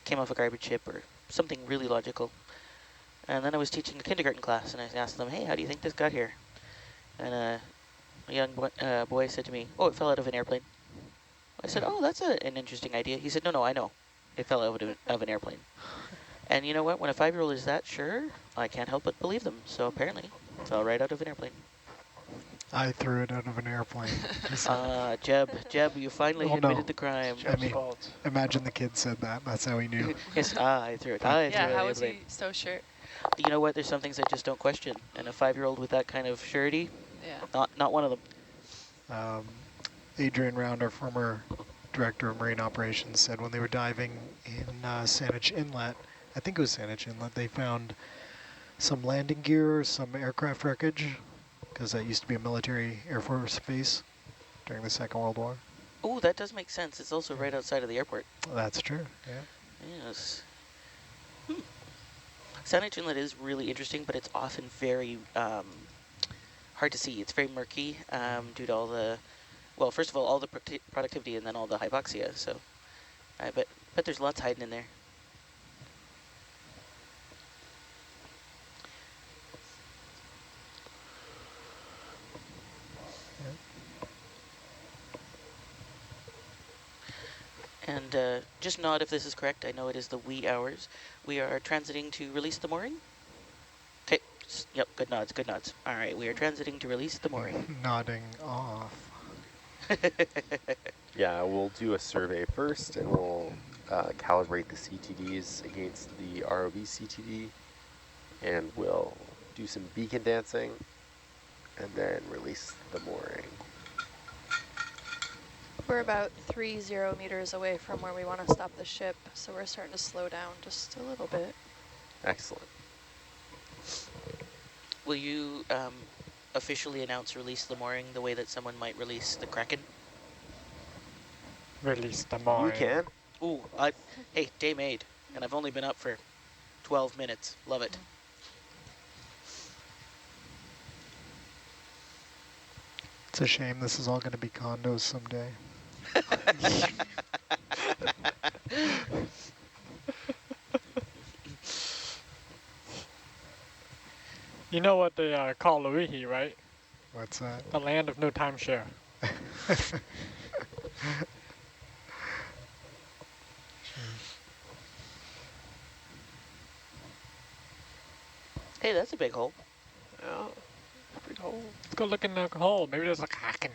came off a garbage ship or something really logical. And then I was teaching a kindergarten class, and I asked them, hey, how do you think this got here? And a young boy said to me, oh, it fell out of an airplane. I said, oh, that's an interesting idea. He said, no, I know. It fell out of an airplane. And you know what? When a 5-year-old is that sure, I can't help but believe them. So apparently, it fell right out of an airplane. I threw it out of an airplane. Jeb, you finally admitted the crime. I mean, imagine the kid said that. That's how he knew. Yes, I threw it. I threw it out of the how was airplane. he so sure? You know what? There's some things I just don't question. And a 5-year-old with that kind of surety, not one of them. Adrian Round, our former director of marine operations, said when they were diving in Saanich Inlet, I think it was Saanich Inlet, they found some landing gear, some aircraft wreckage, because that used to be a military Air Force base during the Second World War. Oh, that does make sense. It's also right outside of the airport. That's true, yeah. Yes. Saanich Inlet is really interesting, but it's often very hard to see. It's very murky due to all the, well, first of all the productivity and then all the hypoxia. So I bet there's lots hiding in there. And just nod if this is correct. I know it is the wee hours. We are transiting to release the mooring. Okay. Yep, good nods, good nods. All right, we are transiting to release the mooring. Nodding off. Yeah, we'll do a survey first, and we'll calibrate the CTDs against the ROV CTD, and we'll do some beacon dancing, and then release the mooring. We're about 30 meters away from where we want to stop the ship, so we're starting to slow down just a little bit. Excellent. Will you officially announce release the mooring the way that someone might release the Kraken? Release the mooring. You can. Ooh, hey, day made, and I've only been up for 12 minutes. Love it. It's a shame this is all going to be condos someday. You know what they call Luihi, right? What's that? The land of no timeshare. Hey, that's a big hole. Yeah, big hole. Let's go look in the hole. Maybe there's a Kraken.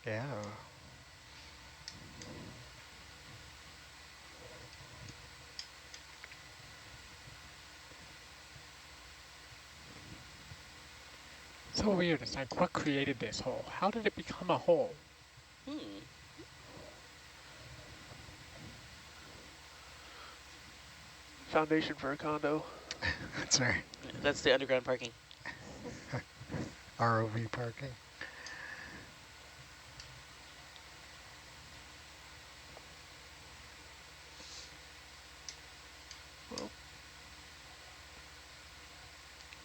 Yeah. So weird. It's like, what created this hole? How did it become a hole? Foundation for a condo. That's right. That's the underground parking. ROV parking.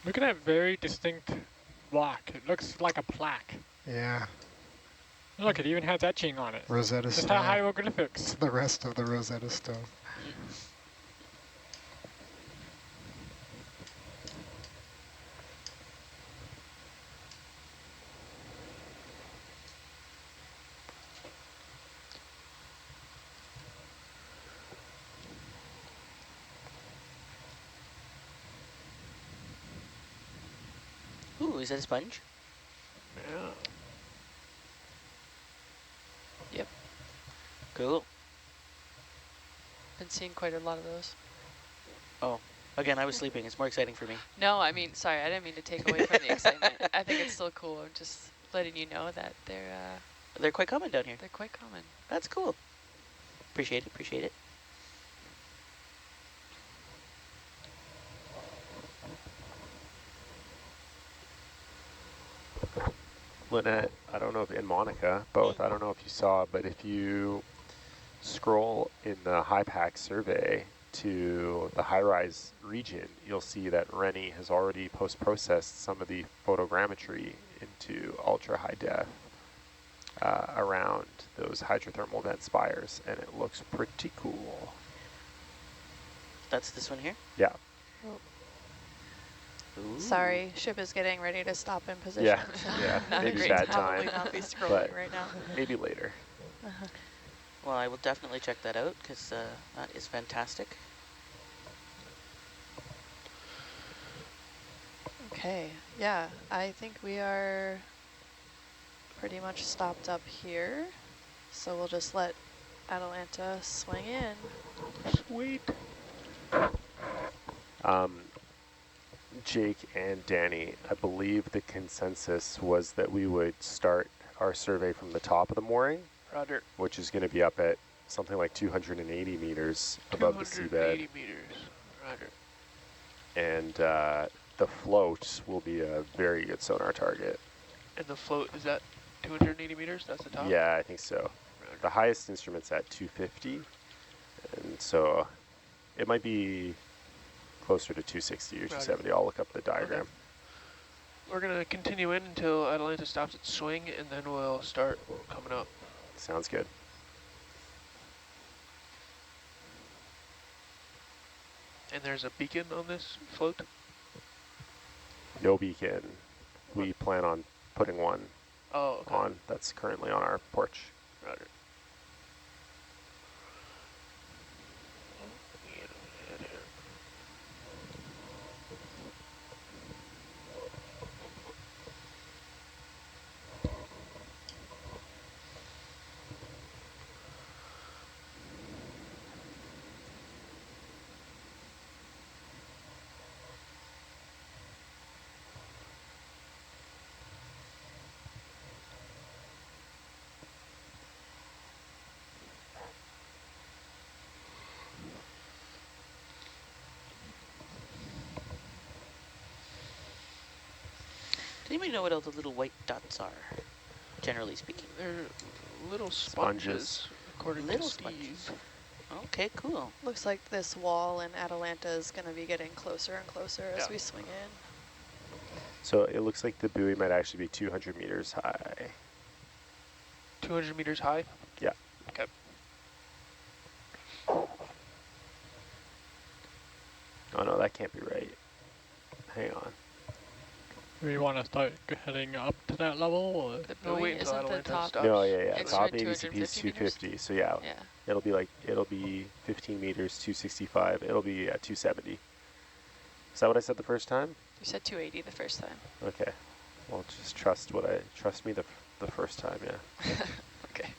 Look at that very distinct block. It looks like a plaque. Yeah. Look, it even has etching on it. Rosetta Stone. Stone. It's hieroglyphics. The rest of the Rosetta Stone. Ooh, is that a sponge? Yeah. Yep. Cool. Been seeing quite a lot of those. Oh, again, I was sleeping. It's more exciting for me. No, I mean, sorry, I didn't mean to take away from the excitement. I think it's still cool. I'm just letting you know that they're quite common down here. They're quite common. That's cool. Appreciate it, appreciate it. Lynette, I don't know if, and Monica, both, I don't know if you saw, but if you scroll in the HYPACK survey to the high-rise region, you'll see that Rennie has already post-processed some of the photogrammetry into ultra-high def around those hydrothermal vent spires, and it looks pretty cool. That's this one here? Yeah. Ooh. Sorry, ship is getting ready to stop in position. Yeah. So Yeah. Not a Maybe great bad probably time. not be scrolling but right now. maybe later. Well, I will definitely check that out because that is fantastic. Okay, yeah, I think we are pretty much stopped up here. So we'll just let Atalanta swing in. Sweet. Jake and Danny, I believe the consensus was that we would start our survey from the top of the mooring, Roger. which is going to be up at something like 280 meters above the 280 seabed. meters. Roger. And the float will be a very good sonar target. And the float, is that 280 meters? That's the top? Yeah, I think so. Roger. The highest instrument's at 250, and so it might be closer to 260 or 270. I'll look up the diagram. Okay. We're going to continue in until Atalanta stops its swing, and then we'll start coming up. Sounds good. And there's a beacon on this float? No beacon. We plan on putting one Oh, okay. on that's currently on our porch. Roger. Does anybody know what all the little white dots are, generally speaking? They're little sponges, according Little to Steve. sponges. Okay, cool. Looks like this wall in Atalanta is going to be getting closer and closer as we swing in. So it looks like the buoy might actually be 200 meters high. 200 meters high? Yeah. Okay. Oh no, that can't be right. Hang on. Do we want to start heading up to that level? Or? The No, buoy wait until isn't the Atalanta top. stops. No, yeah. It's Top around ADCP is 250 meters? 250, so yeah. Yeah. It'll be 15 meters, 265. It'll be at 270. Is that what I said the first time? You said 280 the first time. Okay. Well, just trust me the first time, yeah. Okay.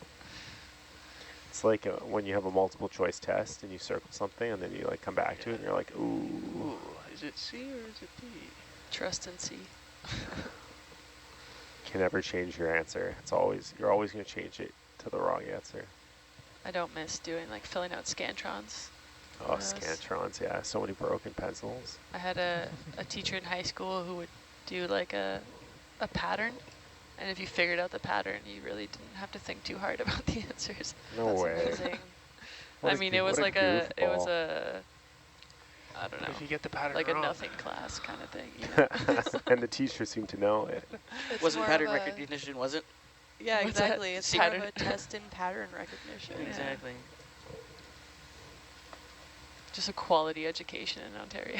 It's like when you have a multiple choice test and you circle something and then you like come back to it and you're like, ooh. Ooh, is it C or is it D? Trust and see. Can never change your answer. You're always going to change it to the wrong answer. I don't miss doing like filling out Scantrons. Oh, Yes. Scantrons, yeah. So many broken pencils. I had a teacher in high school who would do like a pattern, and if you figured out the pattern, you really didn't have to think too hard about the answers. No That's way. amazing. I mean, it was like I don't know, If you get the pattern like wrong. a nothing class kind of thing. You know? And the teacher seemed to know it. It's Wasn't more pattern of a- recognition, was it? Yeah, What's that? exactly. It's more of Pattern. a test in pattern recognition. Yeah. Exactly. Just a quality education in Ontario.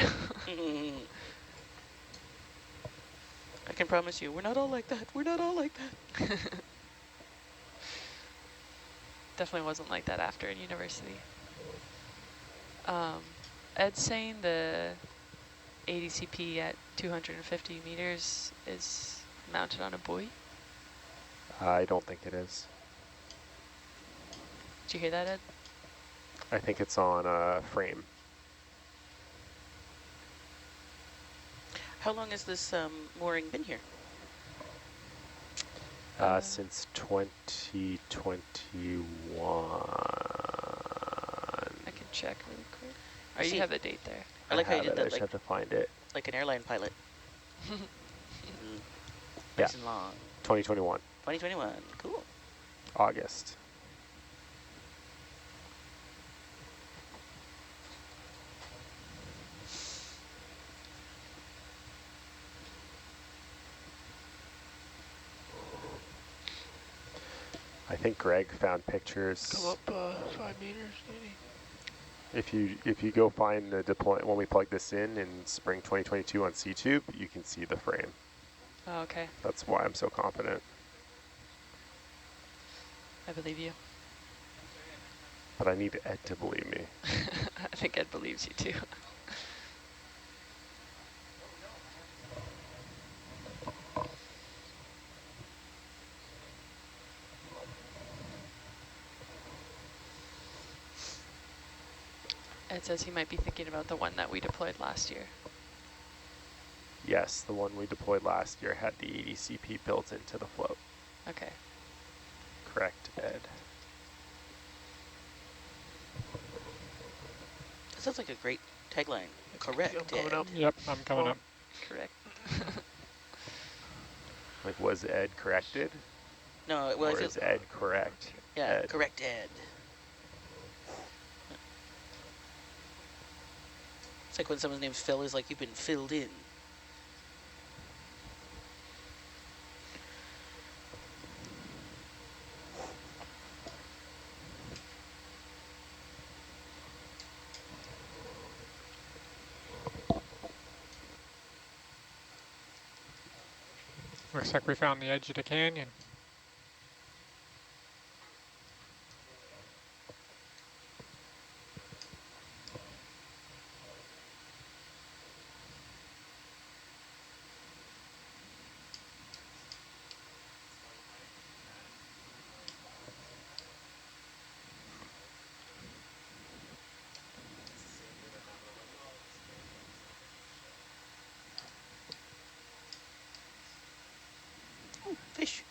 I can promise you, we're not all like that. We're not all like that. Definitely wasn't like that after in university. Ed's saying the ADCP at 250 meters is mounted on a buoy. I don't think it is. Did you hear that, Ed? I think it's on a frame. How long has this mooring been here? Since 2021. I can check really quick. I Oh, you see. have the date there. I like how you have did it, I that just have to find it. like an airline pilot. Yeah. Nice and long. 2021, 2021. Cool. August. I think Greg found pictures. Come up 5 meters, Danny. If you go find the deploy when we plug this in spring 2022 on C-tube, you can see the frame. Oh, okay. That's why I'm so confident. I believe you. But I need Ed to believe me. I think Ed believes you too. Ed says he might be thinking about the one that we deployed last year. Yes, the one we deployed last year had the ADCP built into the float. Okay. Correct, Ed. That sounds like a great tagline. Correct, I'm coming Ed. up. Yep, I'm coming up. Correct. Like, was Ed corrected? No, well, I Or feel, is Ed correct? yeah, Ed. correct, Ed. It's like when someone's name's Phil is like, you've been filled in. Looks like we found the edge of the canyon. Ooh, fish.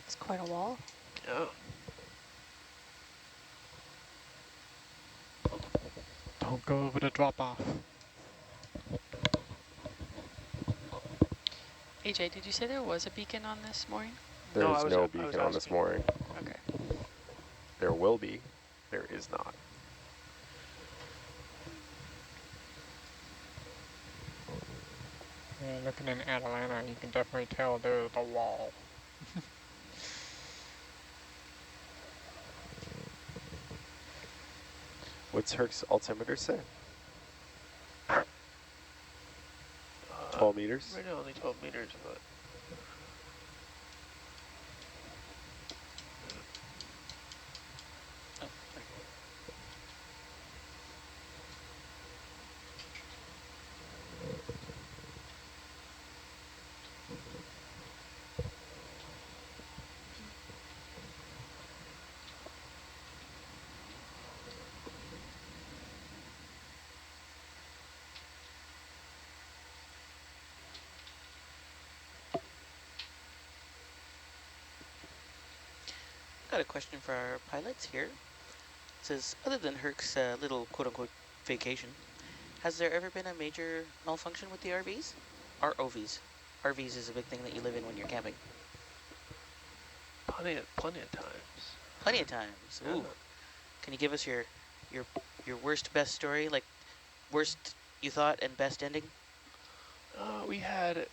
It's quite a wall. Yeah. Don't go over the drop off. AJ, did you say there was a beacon on this mooring? No, There's I was no beacon on this asking. mooring. Okay. There will be. There is not. Yeah, looking in Atalanta, you can definitely tell there's a wall. What's Herc's altimeter say? Uh, 12 meters? Right now only 12 meters, but Oh, sorry. Got a question for our pilots here. It says, other than Herc's little quote-unquote vacation, has there ever been a major malfunction with the RVs? ROVs. RVs is a big thing that you live in when you're camping. plenty of times. Plenty of times. Ooh. Yeah. Can you give us your worst, best story? Like, worst you thought and best ending? We had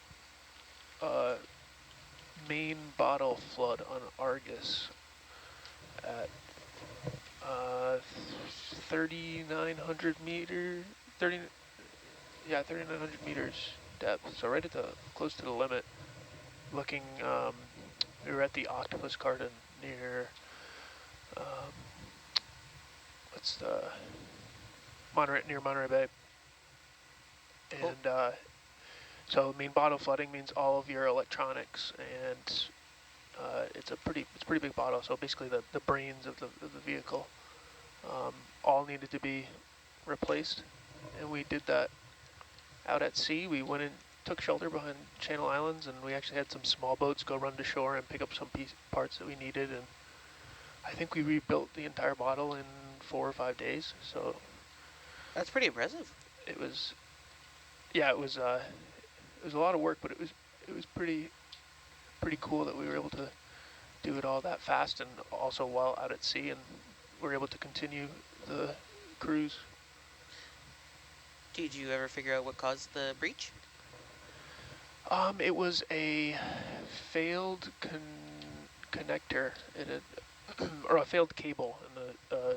a main bottle flood on Argus at 3,900 meters, yeah, 3,900 meters depth. So right at the, close to the limit. Looking, we were at the octopus garden near, what's the, near Monterey Bay. Cool. And so bottle flooding means all of your electronics, and it's pretty big bottle. So basically the brains of the vehicle all needed to be replaced, and we did that out at sea. We went and took shelter behind Channel Islands, and we actually had some small boats go run to shore and pick up some parts that we needed, and I think we rebuilt the entire bottle in 4 or 5 days. So That's pretty impressive. it was, yeah, it was a lot of work, but it was pretty cool that we were able to do it all that fast, and also while out at sea, and we're able to continue the cruise. Did you ever figure out what caused the breach? It was a failed connector in a, or a failed cable, and the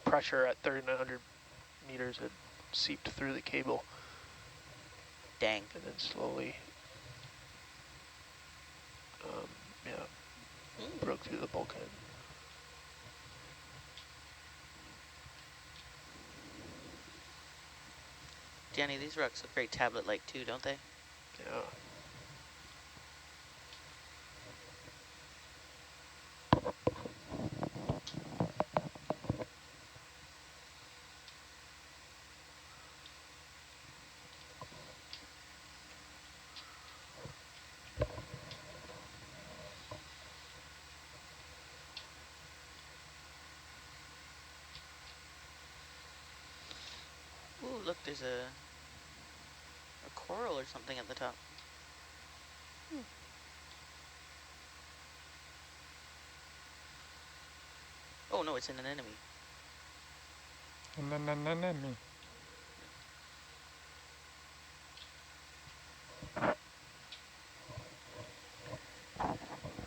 pressure at 3,900 meters had seeped through the cable. Dang. And then slowly, broke through the bulkhead. Danny, these rocks look very tablet-like too, don't they? Yeah. Ooh, look, there's a coral or something at the top. Oh no, it's an anemone. Anemone.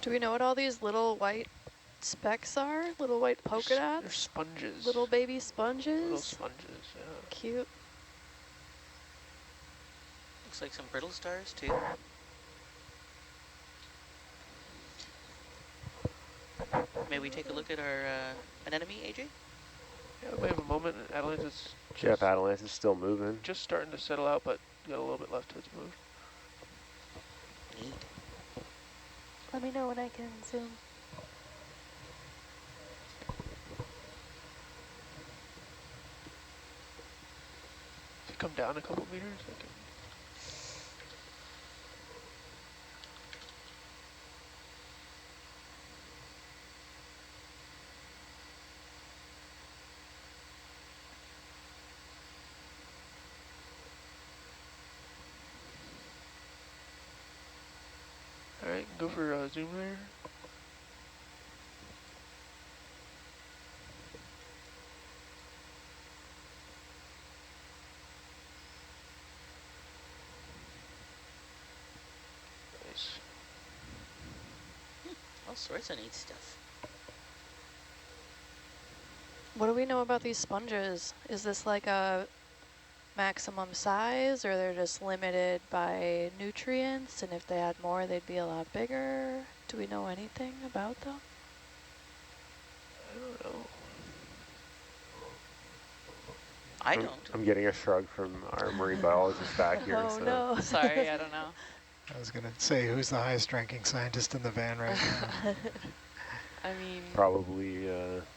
Do we know what all these little white specks are? Little white polka They're dots? sponges. Little baby sponges? Little sponges, yeah. Cute. Looks like some brittle stars too. May we take a look at our anemone, AJ? Yeah, we have a moment. Atalanta's Jeff Atalantis is still moving. just starting to settle out, but got a little bit left to its move. Neat. Let me know when I can zoom. If you come down a couple meters, I can. All right, go for zoom there. Nice. All sorts of neat stuff. What do we know about these sponges? Is this like a maximum size, or they're just limited by nutrients, and if they had more they'd be a lot bigger? Do we know anything about them? I don't know. I don't. I'm getting a shrug from our marine biologist back here. Oh so. no. Sorry, I don't know. I was going to say, who's the highest ranking scientist in the van right now? I mean, Probably,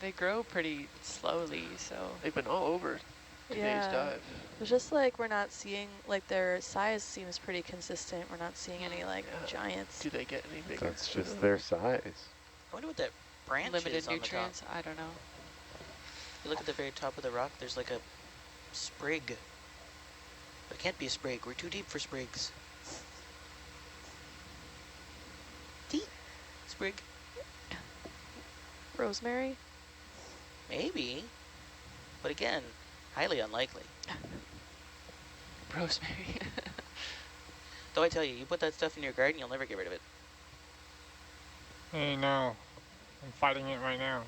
they grow pretty slowly, so. They've been all over today's dive. It's just like we're not seeing, like their size seems pretty consistent. We're not seeing any like giants. Do they get any bigger? that's just their size. I wonder what that branch Limited is on nutrients, the top. I don't know. You look at the very top of the rock, there's like a sprig. But it can't be a sprig. We're too deep for sprigs. Deep sprig. Rosemary? Maybe. But again, highly unlikely. Rosemary. Though I tell you, you put that stuff in your garden, you'll never get rid of it. Hey, no. I'm fighting it right now.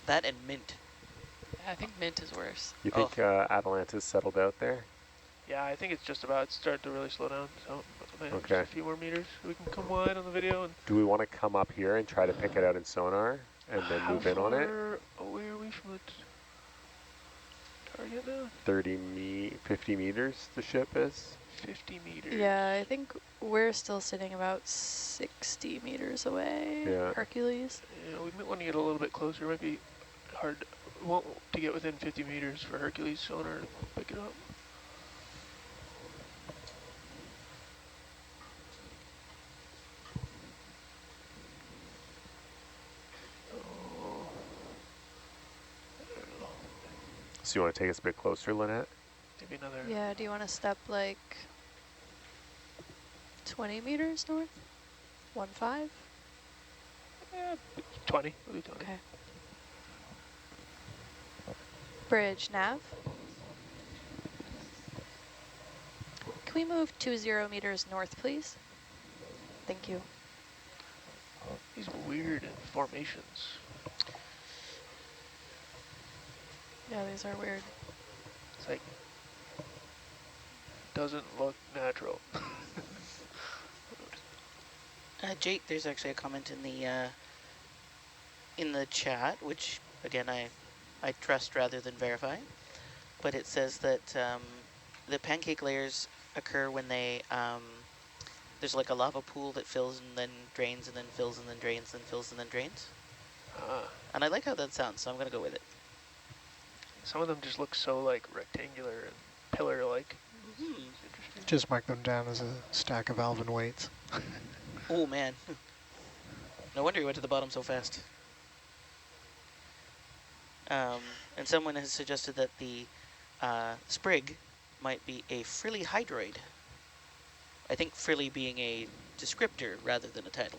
That and mint. I think mint is worse. You think Atalanta's settled out there? Yeah, I think it's just about starting to really slow down. So maybe just Okay. a few more meters. We can come wide on the video. And Do we want to come up here and try to pick it out in sonar and then how move in on it? far away are we from the target now? 50 meters the ship is? 50 meters. Yeah, I think we're still sitting about 60 meters away. Yeah. Hercules. Yeah, we might want to get a little bit closer. It might be hard to get within 50 meters for Hercules sonar to pick it up. So you want to take us a bit closer, Lynette? Maybe another. Yeah, do you want to step like 20 meters north? 1.5? Yeah, 20. We'll do 20. Okay. Bridge nav. Can we move 20 meters north, please? Thank you. These weird formations. Yeah, these are weird. It's like, doesn't look natural. Jake, there's actually a comment in the chat, which again I trust rather than verify, but it says that the pancake layers occur when they there's like a lava pool that fills and then drains and then fills and then drains and fills and then drains. And I like how that sounds, so I'm gonna go with it. Some of them just look so like rectangular and pillar-like. Just mark them down as a stack of Alvin weights. Oh man, no wonder you went to the bottom so fast. And someone has suggested that the sprig might be a frilly hydroid. I think frilly being a descriptor rather than a title.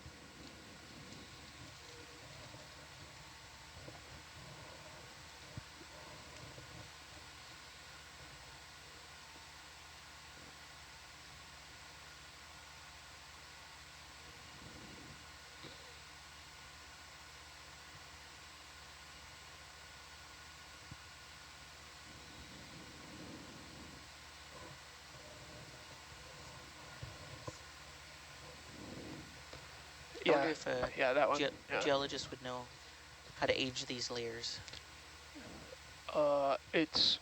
I wonder if yeah, that one. geologists would know how to age these layers. No, it's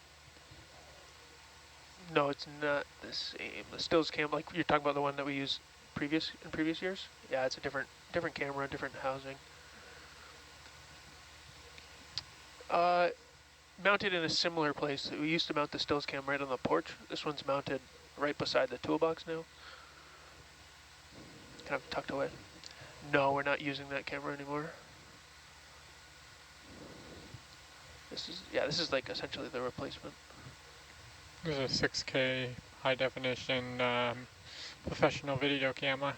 not the same. The stills cam, like you're talking about the one that we used in previous years. Yeah, it's a different camera, different housing. Mounted in a similar place. We used to mount the stills cam right on the porch. This one's mounted right beside the toolbox now. Kind of tucked away. No, we're not using that camera anymore. This is like essentially the replacement. There's a 6K high definition professional video camera.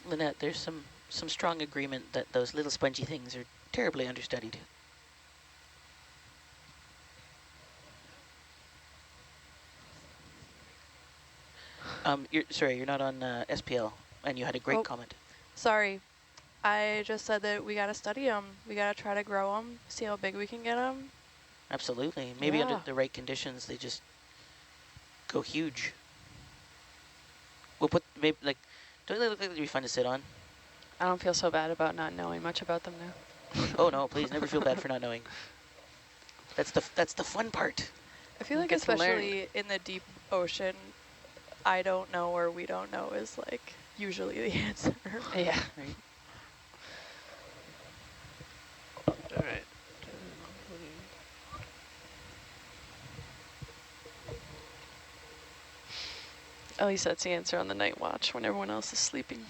Lynette, there's some strong agreement that those little spongy things are terribly understudied. You're not on SPL, and you had a great comment. Sorry. I just said that we got to study them. We got to try to grow them, see how big we can get them. Absolutely. Maybe under the right conditions, they just go huge. We'll put, maybe, like, don't they look like they'd be fun to sit on? I don't feel so bad about not knowing much about them now. Oh no, please never feel bad for not knowing. That's the fun part. I feel like Get to learn. especially in the deep ocean, I don't know or we don't know is like usually the answer. Yeah. Right. All right. At least that's the answer on the night watch when everyone else is sleeping.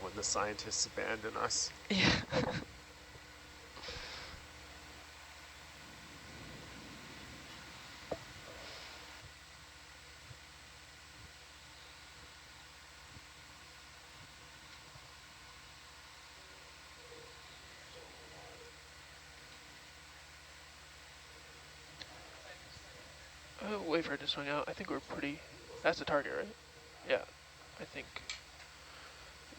When the scientists abandon us. Yeah. Wait for it to swing out. I think we're pretty... That's the target, right? Yeah. I think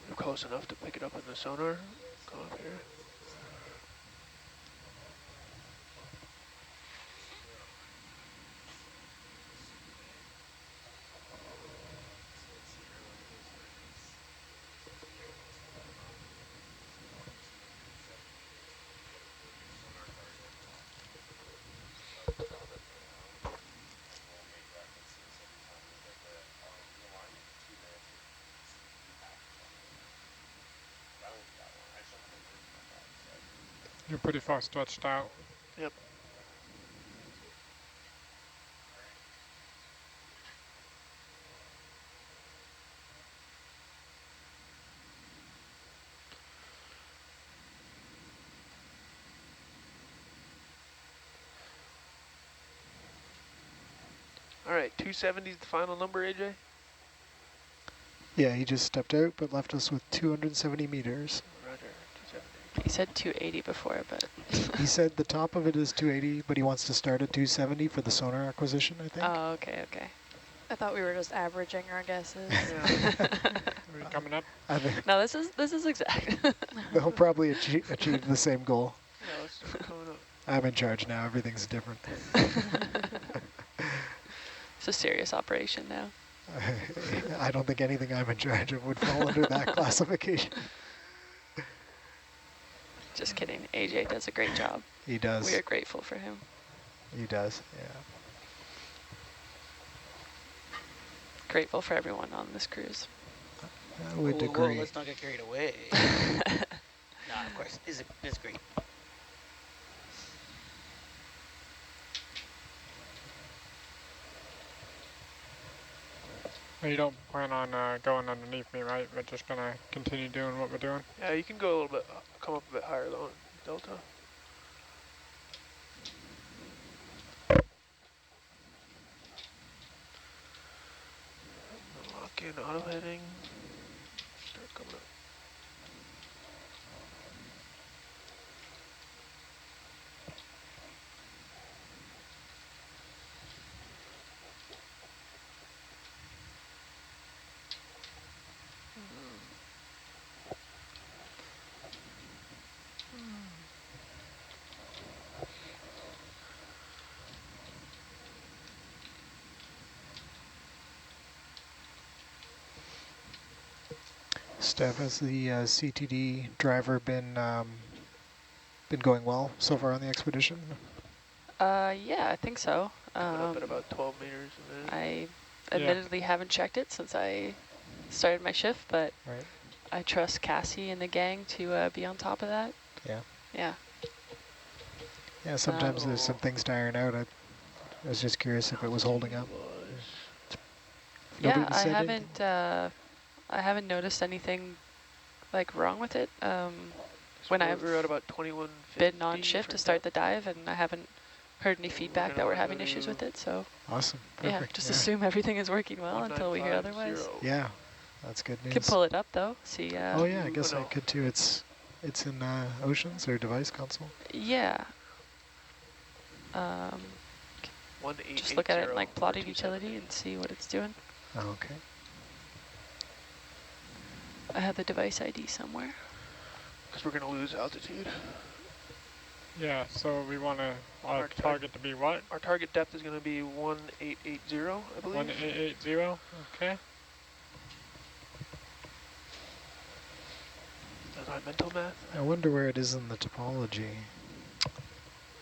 we're close enough to pick it up in the sonar. Go up here. You're pretty far stretched out. Yep. All right, 270 is the final number, AJ? Yeah, he just stepped out, but left us with 270 meters. Roger, 270. He said 280 before, but... He said the top of it is 280, but he wants to start at 270 for the sonar acquisition, I think. Oh, okay, okay. I thought we were just averaging our guesses. Yeah. Are we coming up? I think No, this is exact. they'll probably achieve the same goal. Yeah, let's start coming up. I'm in charge now. Everything's different. It's a serious operation now. I don't think anything I'm in charge of would fall under that classification. Just kidding. AJ does a great job. He does. We are grateful for him. He does, yeah. Grateful for everyone on this cruise. I would agree. Let's not get carried away. Nah, of course. It's great. You don't plan on going underneath me, right? We're just gonna continue doing what we're doing? Yeah, you can go a little bit, come up a bit higher though, Delta. Lock in, auto heading. Start coming up. Steph, has the CTD driver been going well so far on the expedition? Yeah, I think so. Coming up at about 12 meters a minute. I admittedly haven't checked it since I started my shift, but Right. I trust Cassie and the gang to be on top of that. Yeah. Yeah. Yeah, sometimes there's some things to iron out. I was just curious if it was holding up. Yeah, Nobody I said anything? haven't noticed anything like wrong with it. When I've we're at about 21. been on shift to start the dive, and I haven't heard any feedback that we're having issues with it. So Awesome. yeah, Perfect. just assume everything is working well until we hear otherwise. Yeah, that's good news. Could pull it up though. See. Oh yeah, I guess Oh, I no. could too. It's in Oceans or device console. Yeah. Just look at it in like plotted 270. utility and see what it's doing. Oh, okay. I have the device ID somewhere. Because we're going to lose altitude. Yeah, so we want our Our target to be what? Our target depth is going to be 1880, I believe. 1880, okay. That's my mental math. I wonder where it is in the topology.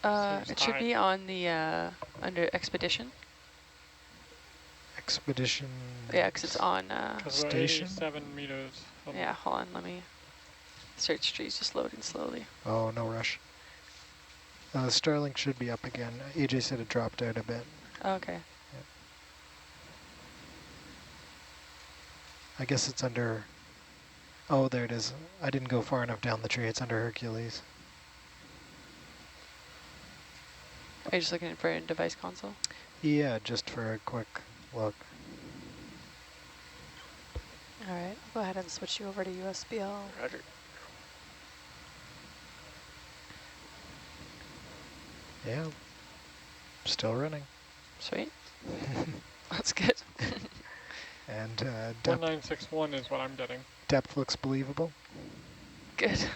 Seems It should high. be on the under expedition. Expedition. Yeah, because it's on. 'Cause we're Station? 87 meters. from- Yeah, hold on. Let me. Search tree's just loading slowly. Oh, no rush. Starlink should be up again. AJ said it dropped out a bit. Okay. I guess it's under, oh, there it is. I didn't go far enough down the tree. It's under Hercules. Are you just looking for a device console? Yeah, just for a quick look. All right, I'll go ahead and switch you over to USBL. Roger. Yeah, still running. Sweet. That's good. And depth, 1961 is what I'm getting. depth looks believable. Good. 10,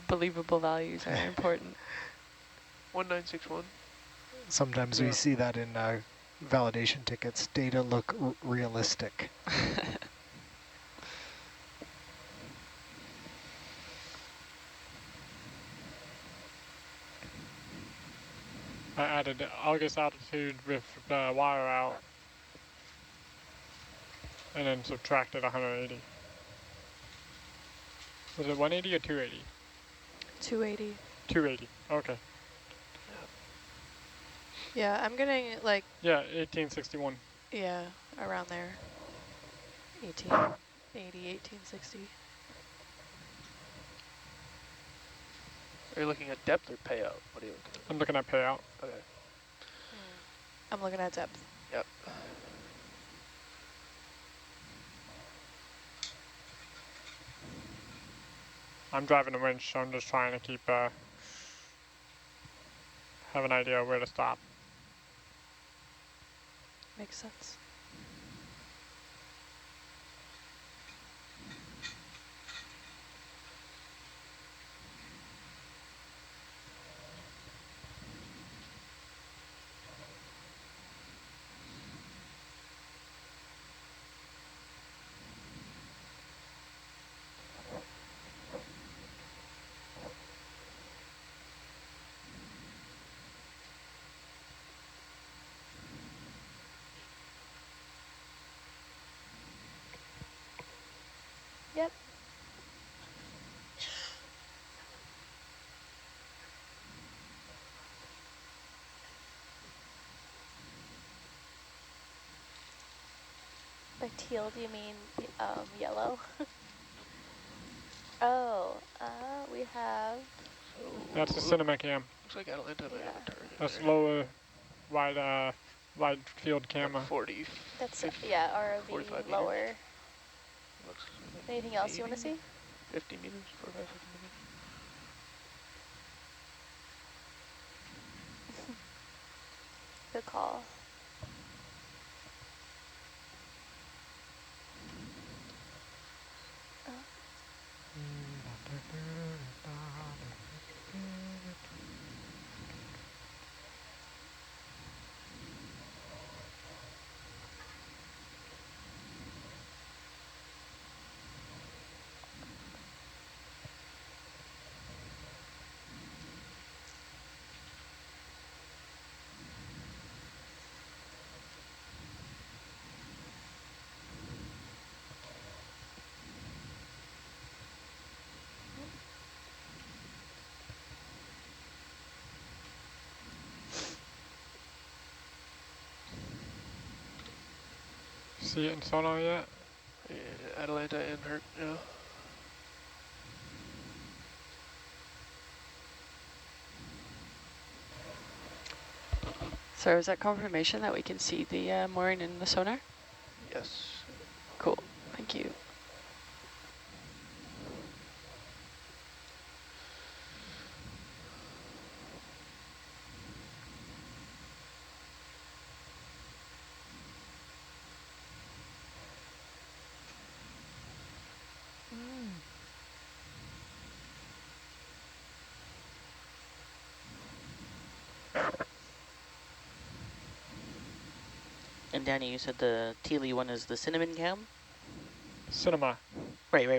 Believable values are important. 1961. Sometimes Yeah. we see that in validation tickets. Data look realistic. I added August altitude with the wire out, and then subtracted 180. Was it 180 or 280? 280. 280. Okay. Yeah, I'm getting like, Yeah, 1861. yeah, around there. 1880, 1860. Are you looking at depth or payout? What are you looking I'm looking at payout. at? Okay. I'm looking at depth. Yep. I'm driving the winch, so I'm just trying to keep have an idea of where to stop. Makes sense. Yep. By teal, do you mean yellow? Oh, we have, That's the cinema cam. Looks like Atlanta might have a target. That's there. lower wide field camera. 40. that's, 50, yeah, 45 ROV meters. lower. Looks like Anything else you want to 80, see? 50 meters, 45, 50 meters. Good call. See it in sonar yet? Yeah, Atlanta and Herc, yeah. So is that confirmation that we can see the mooring in the sonar? Yes. Cool. Thank you. And Danny, you said the tealy one is the cinnamon cam? Cinema. Right. You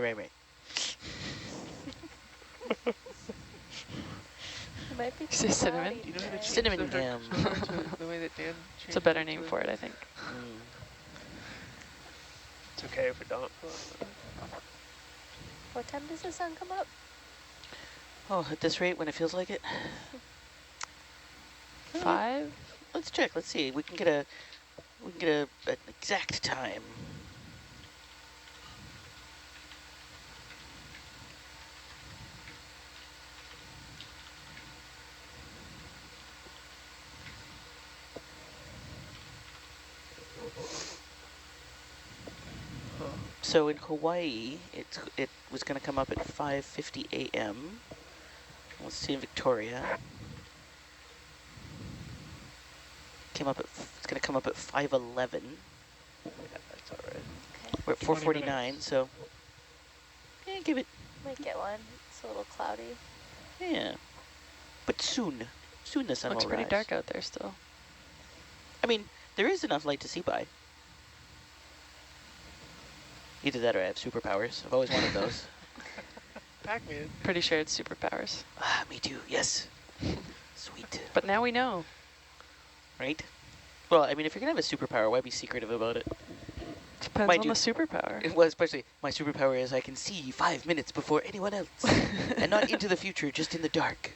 might be You say cinnamon? cloudy Do you know how to today. change Cinnamon the cam. Herc sonar to the way that Dan It's a better name for it, I think. Mm. It's okay if we don't. What time does the sun come up? Oh, at this rate, when it feels like it. 5? Let's check. Let's see. We can get an exact time. So in Hawaii, it was going to come up at 5:50 a.m. Let's see in Victoria. It's going to come up at 5:11. Yeah, that's all right. Okay. We're at 20 4:49, minutes. so give it, Might get one. It's a little cloudy. yeah. But soon the sun Looks will pretty rise. dark out there still. I mean, there is enough light to see by. Either that or I have superpowers. I've always wanted those. Pac-Man. Pretty sure it's superpowers. Ah, me too. Yes. Sweet. But now we know. Right? Well, I mean, if you're going to have a superpower, why be secretive about it? Depends Mind on you- the superpower. Well, especially, my superpower is I can see 5 minutes before anyone else. And not into the future, just in the dark.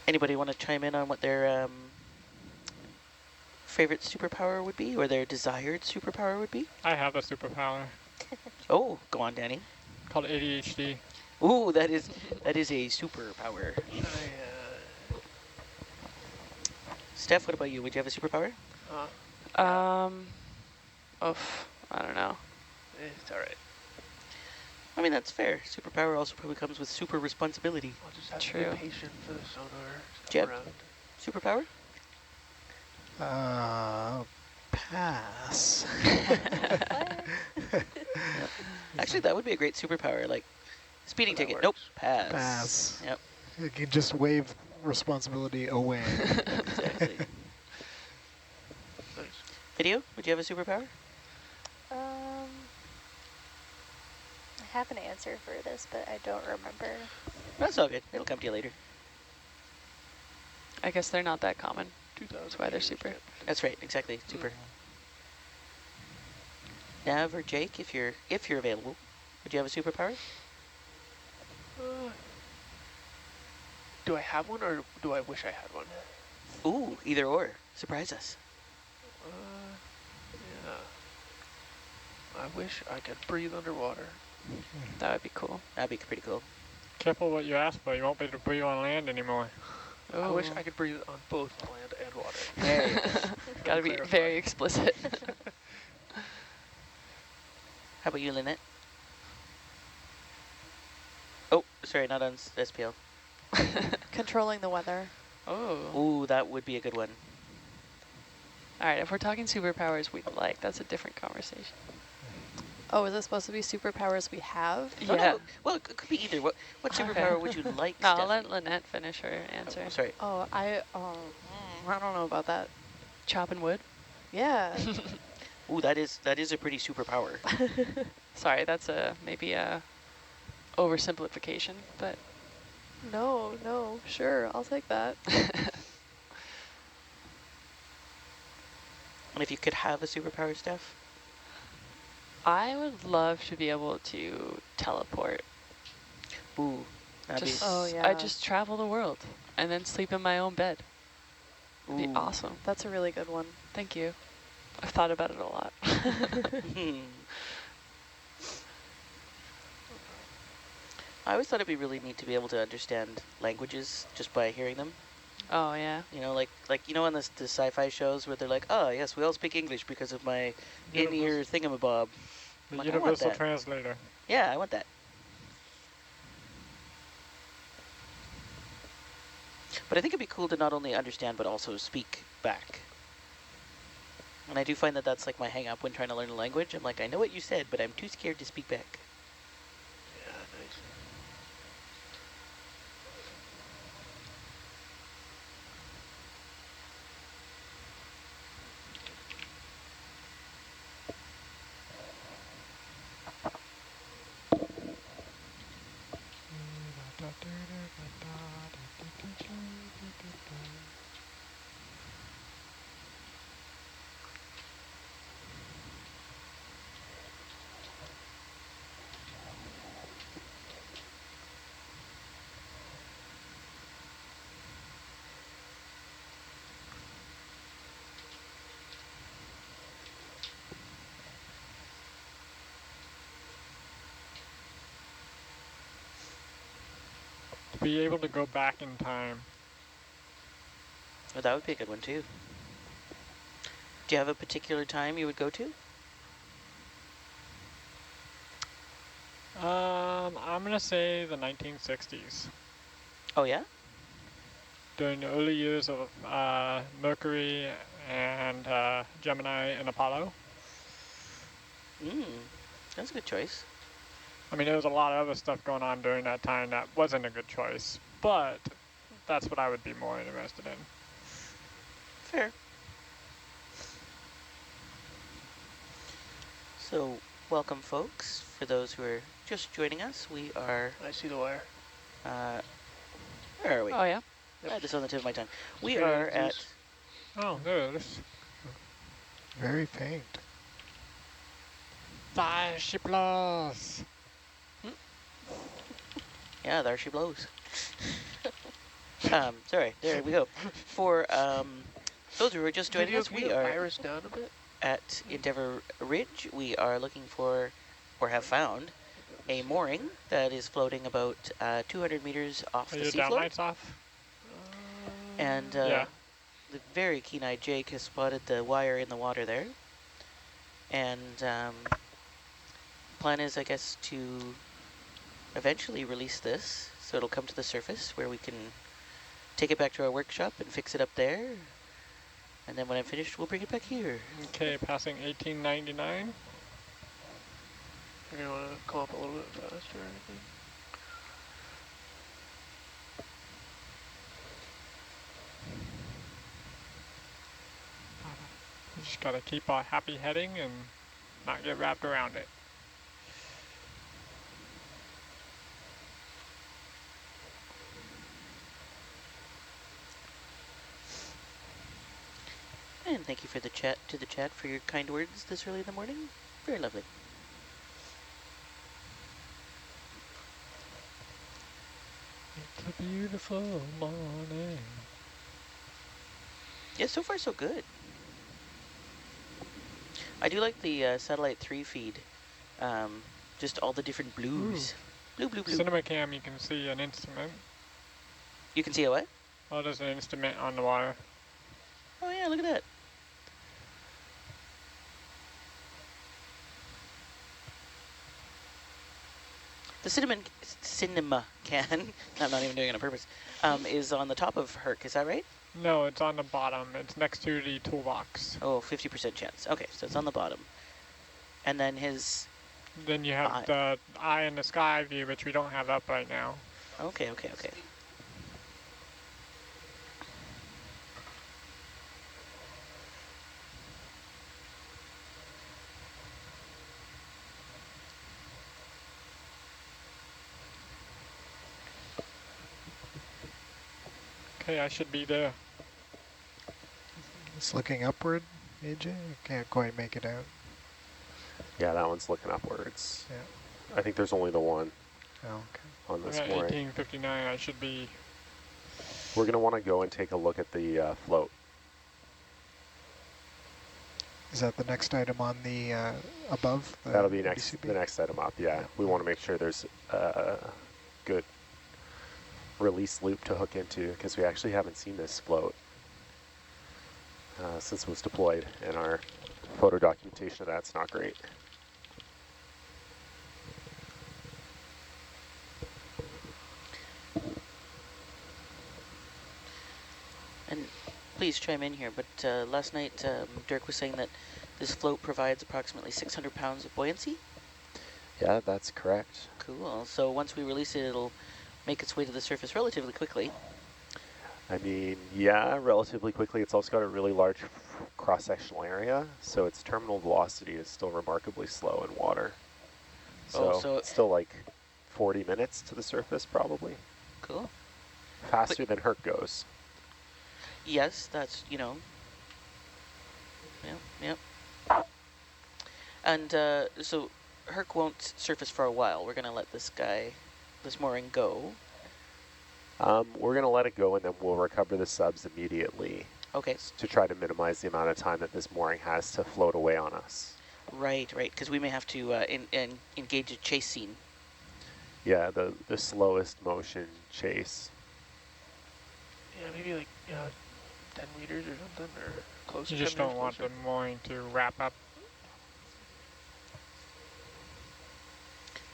Anybody want to chime in on what their favorite superpower would be, or their desired superpower would be? I have a superpower Oh, go on, Danny. called ADHD. Ooh, that is a superpower. Steph, what about you? Would you have a superpower? I don't know. It's all right. I mean, that's fair. Superpower also probably comes with super responsibility. I'll just have to True. be patient for the sonar to Jeb? come around. Superpower? Pass. Actually, that would be a great superpower. Like, speeding That ticket. Nope. works. Pass. Pass. Yep. You can just wave responsibility away. Exactly. Nice. Video? Would you have a superpower? I have an answer for this, but I don't remember. That's all good. It'll come to you later. I guess they're not that common. 2000. That's why they're super. That's right. Exactly. Super. Nav or Jake, if you're available, would you have a superpower? Do I have one, or do I wish I had one? Ooh, either or. Surprise us. Yeah. I wish I could breathe underwater. That would be cool. That'd be pretty cool. Careful what you ask for. You won't be able to breathe on land anymore. I wish Ooh. I could breathe on both land and water. There you go. Gotta be Clarify. very explicit. How about you, Lynette? Oh, sorry, not on SPL. Controlling the weather. Oh. Ooh, that would be a good one. All right, if we're talking superpowers we'd like, that's a different conversation. Oh, is it supposed to be superpowers we have? Oh, Yeah. no. Well, it could be either. What Okay. superpower would you like, No, I'll Stephanie? let Lynette finish her answer. Oh, sorry. Oh, I don't know about that. Chopping wood? Yeah. Ooh, that is a pretty superpower. Sorry, that's maybe a oversimplification, but No, sure, I'll take that. And if you could have a superpower, Steph? I would love to be able to teleport. Ooh, that'd Just, Oh, yeah. I just travel the world and then sleep in my own bed. be... It'd be Ooh. awesome. That's a really good one. Thank you. I've thought about it a lot. I always thought it'd be really neat to be able to understand languages just by hearing them. Oh, yeah. You know, like you know, on the sci-fi shows where they're like, oh yes, we all speak English because of my in-ear thingamabob. The Like, I want universal that. translator. Yeah, I want that. But I think it'd be cool to not only understand but also speak back. And I do find that that's like my hang-up when trying to learn a language. I'm like, I know what you said, but I'm too scared to speak back. Yeah, nice. To be able to go back in time. Oh, that would be a good one too. Do you have a particular time you would go to? I'm going to say the 1960s. Oh, yeah? During the early years of Mercury and Gemini and Apollo. That's a good choice. I mean, there was a lot of other stuff going on during that time that wasn't a good choice, but that's what I would be more interested in. Fair. So, welcome, folks. For those who are just joining us, we are... I see the wire. Where are we? Oh, yeah? I had this on the tip of my tongue. We Straight are into at... this. Oh, there it is. Very faint. There she blows. Yeah, there she blows. Sorry, there we go. For those who are just joining us, we are virus down a bit. at Endeavour Ridge. We are looking for, or have found, a mooring that is floating about 200 meters off Are the your seafloor. downlights off? And Yeah. the very keen-eyed Jake has spotted the wire in the water there. And plan is, I guess, to eventually release this, so it'll come to the surface where we can take it back to our workshop and fix it up there. And then when I'm finished, we'll bring it back here. Okay, passing 1899. You're gonna want to come up a little bit faster or anything. You just gotta keep a happy heading and not get wrapped around it. And thank you for the chat for your kind words this early in the morning. Very lovely. It's a beautiful morning. Yeah, so far so good. I do like the satellite 3 feed. Just all the different blues. Blue, blue, blue. Cinema cam, you can see an instrument. You can see a what? Oh, there's an instrument on the water. Oh yeah, look at that. The cinema can, I'm not even doing it on purpose, is on the top of Herc, is that right? No, it's on the bottom. It's next to the toolbox. Oh, 50% chance. Okay, so it's on the bottom. And then his... Then you have the eye in the sky view, which we don't have up right now. Okay. Okay, I should be there. It's looking upward, AJ. I can't quite make it out. Yeah, that one's looking upwards. Yeah. I think there's only the one Oh, okay. on this At mooring. 1859, I should be. We're going to want to go and take a look at the float. Is that the next item on the above? The That'll be next, DCB? the next item up, yeah. We want to make sure there's a good release loop to hook into, because we actually haven't seen this float since it was deployed, and our photo documentation of that's not great. And please chime in here, but last night Dirk was saying that this float provides approximately 600 pounds of buoyancy. Yeah, that's correct. Cool. So once we release it, it'll make its way to the surface relatively quickly. I mean, yeah, relatively quickly. It's also got a really large cross-sectional area, so its terminal velocity is still remarkably slow in water. So it's still like 40 minutes to the surface, probably. Cool. Faster than Herc goes. Yes, that's, you know. Yep. And so Herc won't surface for a while. We're going to let this mooring go. We're going to let it go, and then we'll recover the subs immediately. Okay. To try to minimize the amount of time that this mooring has to float away on us. Right, because we may have to engage a chase scene. Yeah, the slowest motion chase. Yeah, maybe like 10 meters or something, or closer. You just 10 meters don't want closer. the mooring to wrap up.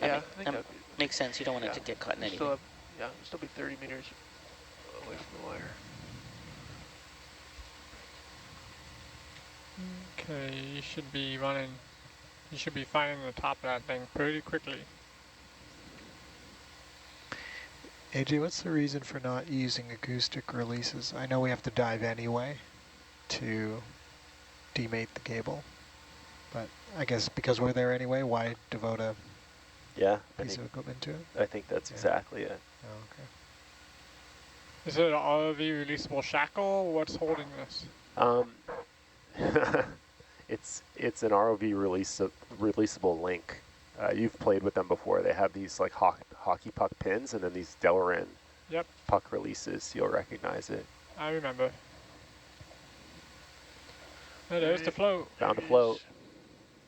Yeah, I That think that makes sense. You don't want it to get caught in we anything. still have, yeah, we'll still be 30 meters away from the wire. Okay, you should be running. You should be finding the top of that thing pretty quickly. AJ, what's the reason for not using acoustic releases? I know we have to dive anyway to demate the cable, but I guess because we're there anyway, why devote a Yeah, piece of equipment to it? I think that's exactly it. Oh, okay. Is it an ROV releasable shackle? What's holding this? It's an ROV releasable link. You've played with them before. They have these like hockey puck pins and then these Delrin Yep, puck releases. You'll recognize it. I remember. Oh, there's the float. Found a float.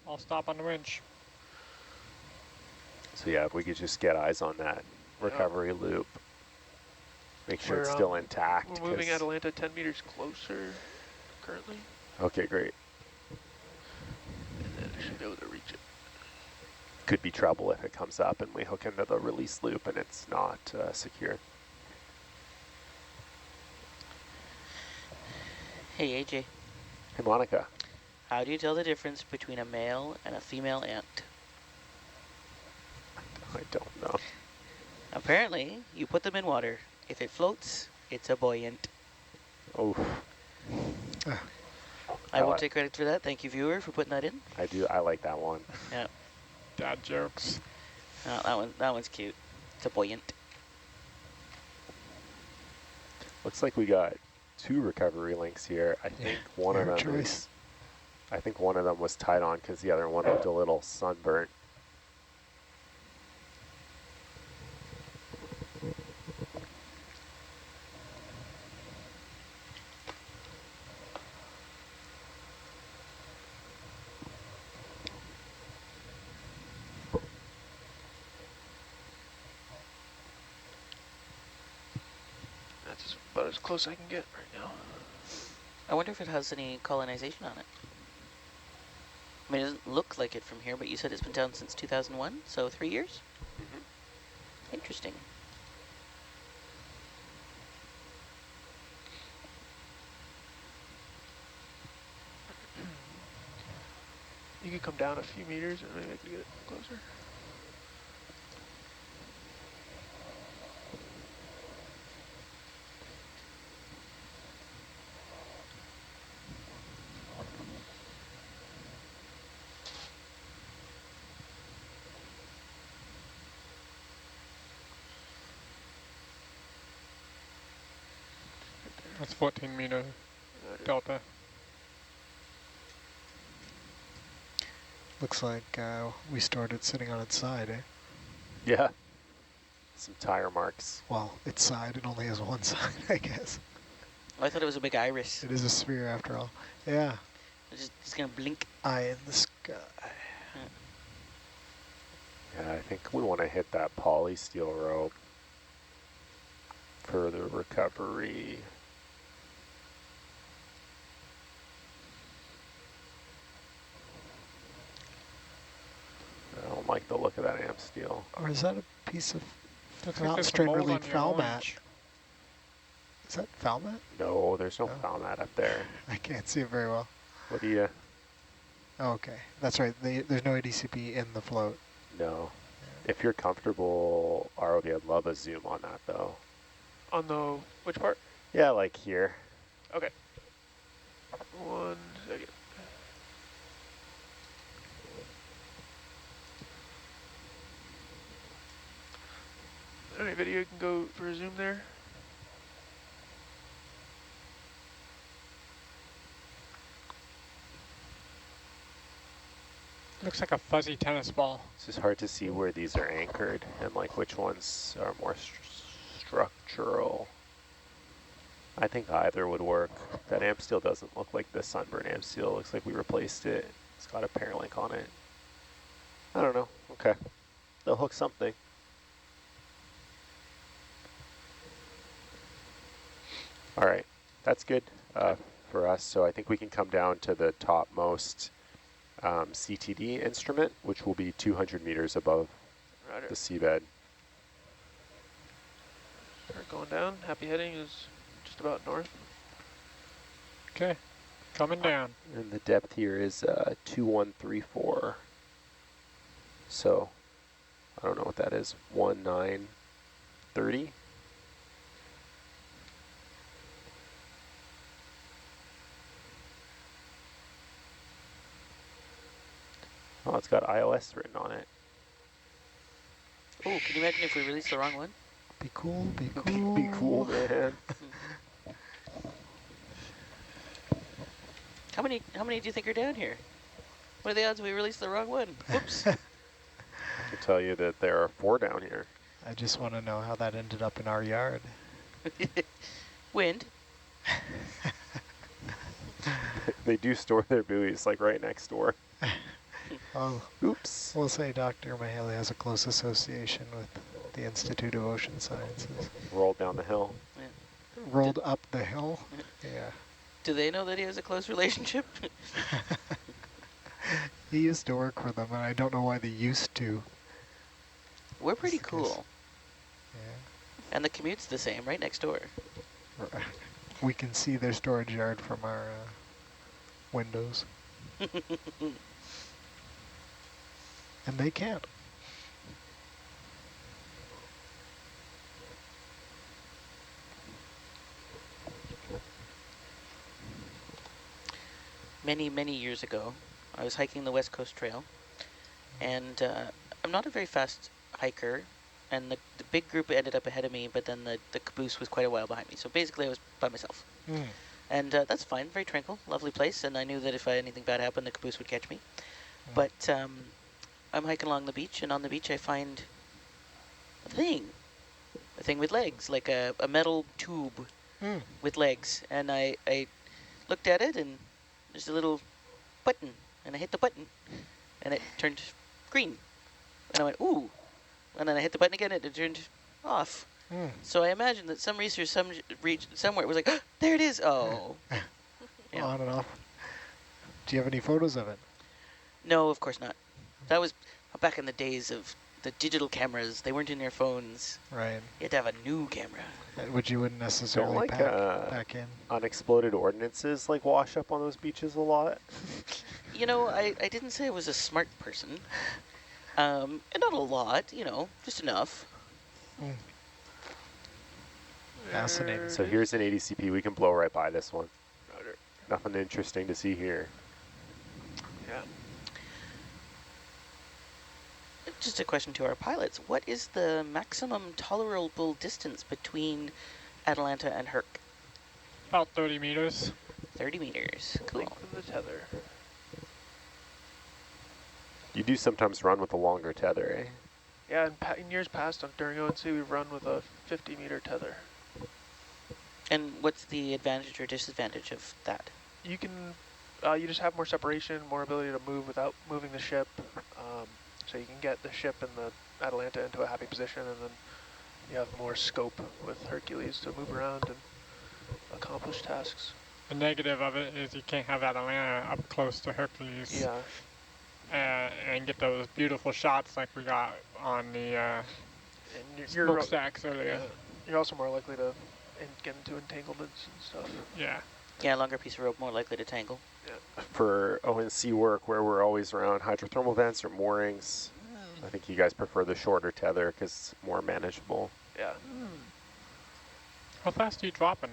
I'll stop on the winch. So yeah, if we could just get eyes on that recovery loop. Make sure it's We're, still intact. We're moving Atalanta 10 meters closer currently, Okay, great. and then I should be able to reach it. Could be trouble if it comes up and we hook into the release loop and it's not secure. Hey, AJ, Hey, Monica. how do you tell the difference between a male and a female ant? I don't know. Apparently, you put them in water. If it floats, it's a buoyant. Oh, I won't take credit for that. Thank you, viewer, for putting that in. I do. I like that one. Yeah, Dad jokes. that one's cute. It's a buoyant. Looks like we got 2 recovery links here. I think one of them is, I think one of them was tied on because the other one looked a little sunburnt. That's about as close I can get right now. I wonder if it has any colonization on it. I mean, it doesn't look like it from here, but you said it's been down since 2001, so 3 years? Interesting. You could come down a few meters and maybe I could get it closer. That's 14-meter delta. Looks like we started sitting on its side, eh? Yeah. Some tire marks. Well, its side, it only has one side, I guess. Oh, I thought it was a big iris. It is a sphere after all. Yeah. It's gonna blink. Eye in the sky. Yeah, I think we want to hit that polysteel rope for the recovery. I don't like the look of that amp steel. Or is that a piece of Looks like not there's strain some mold relief on your foul mat? orange. Is that foul mat? No, there's no Oh. foul mat up there. I can't see it very well. What do you? Oh, okay, that's right. There's no ADCP in the float. No. If you're comfortable, ROV, I'd love a zoom on that though. On the, which part? Yeah, like here. Okay. 1 second. Any video you can go for a zoom there? Looks like a fuzzy tennis ball. It's just hard to see where these are anchored and like which ones are more structural. I think either would work. That amp steel doesn't look like the sunburn amp steel. It looks like we replaced it. It's got a paralink on it. I don't know. Okay. They'll hook something. All right. That's good. for us. So I think we can come down to the topmost CTD instrument, which will be 200 meters above Roger. the seabed. Start going down. Happy heading is just about north. Okay, coming down. And the depth here is 2134. So I don't know what that is. 1930. Oh, it's got iOS written on it. Oh, can you imagine if we released the wrong one? Be cool, be cool. Be cool, man. How many do you think are down here? What are the odds we released the wrong one? Whoops. I can tell you that there are 4 down here. I just want to know how that ended up in our yard. Wind. They do store their buoys like right next door. Oh, Oops. we'll say Dr. Mahaley has a close association with the Institute of Ocean Sciences. Rolled down the hill. Rolled up the hill? Yeah. Do they know that he has a close relationship? He used to work for them, and I don't know why they used to. We're pretty Just in case. cool. And the commute's the same, right next door. Yeah. We can see their storage yard from our windows. And they can't. Many, many years ago, I was hiking the West Coast Trail, and I'm not a very fast hiker, and the big group ended up ahead of me, but then the caboose was quite a while behind me. So basically I was by myself. Mm. And that's fine, very tranquil, lovely place, and I knew that if anything bad happened, the caboose would catch me. But I'm hiking along the beach, and on the beach I find a thing with legs, like a metal tube with legs. And I looked at it, and there's a little button, and I hit the button, and it turned green. And I went, ooh. And then I hit the button again, and it turned off. So I imagine that some research somewhere was like, oh, there it is. Oh. Yeah. On and off. Do you have any photos of it? No, of course not. That was back in the days of the digital cameras. They weren't in your phones. Right. You had to have a new camera. Which you wouldn't necessarily like, pack in. Unexploded ordnances like wash up on those beaches a lot. You know, I didn't say I was a smart person. And not a lot, you know, just enough. Fascinating. So here's an ADCP. We can blow right by this one. Nothing interesting to see here. Yeah. Just a question to our pilots. What is the maximum tolerable distance between Atalanta and Herc? About 30 meters. 30 meters. Cool. Length of the tether. You do sometimes run with a longer tether, eh? Yeah, in years past during ONC, we've run with a 50-meter tether. And what's the advantage or disadvantage of that? You can, you just have more separation, more ability to move without moving the ship. So you can get the ship and the Atalanta into a happy position, and then you have more scope with Hercules to move around and accomplish tasks. The negative of it is you can't have Atalanta up close to Hercules. Yeah. And get those beautiful shots like we got on the And smokestacks earlier. yeah, you're also more likely to get into entanglements and stuff. Yeah. Yeah, longer piece of rope, more likely to tangle. Yeah. For ONC work, where we're always around hydrothermal vents or moorings, I think you guys prefer the shorter tether because it's more manageable. Yeah. How fast are you dropping?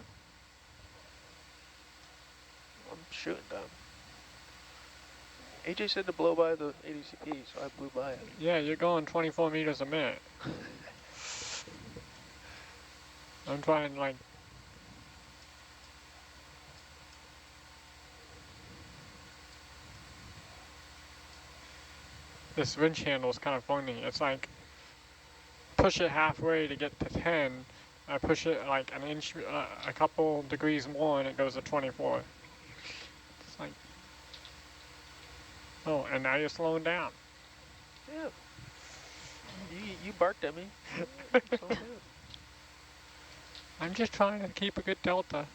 I'm shooting down. AJ said to blow by the ADCP, so I blew by it. Yeah, you're going 24 meters a minute. I'm trying like... This winch handle is kind of funny. It's like, push it halfway to get to 10. I push it like an inch, a couple degrees more, and it goes to 24. It's like, oh, and now you're slowing down. Yeah. You barked at me. So good. I'm just trying to keep a good delta.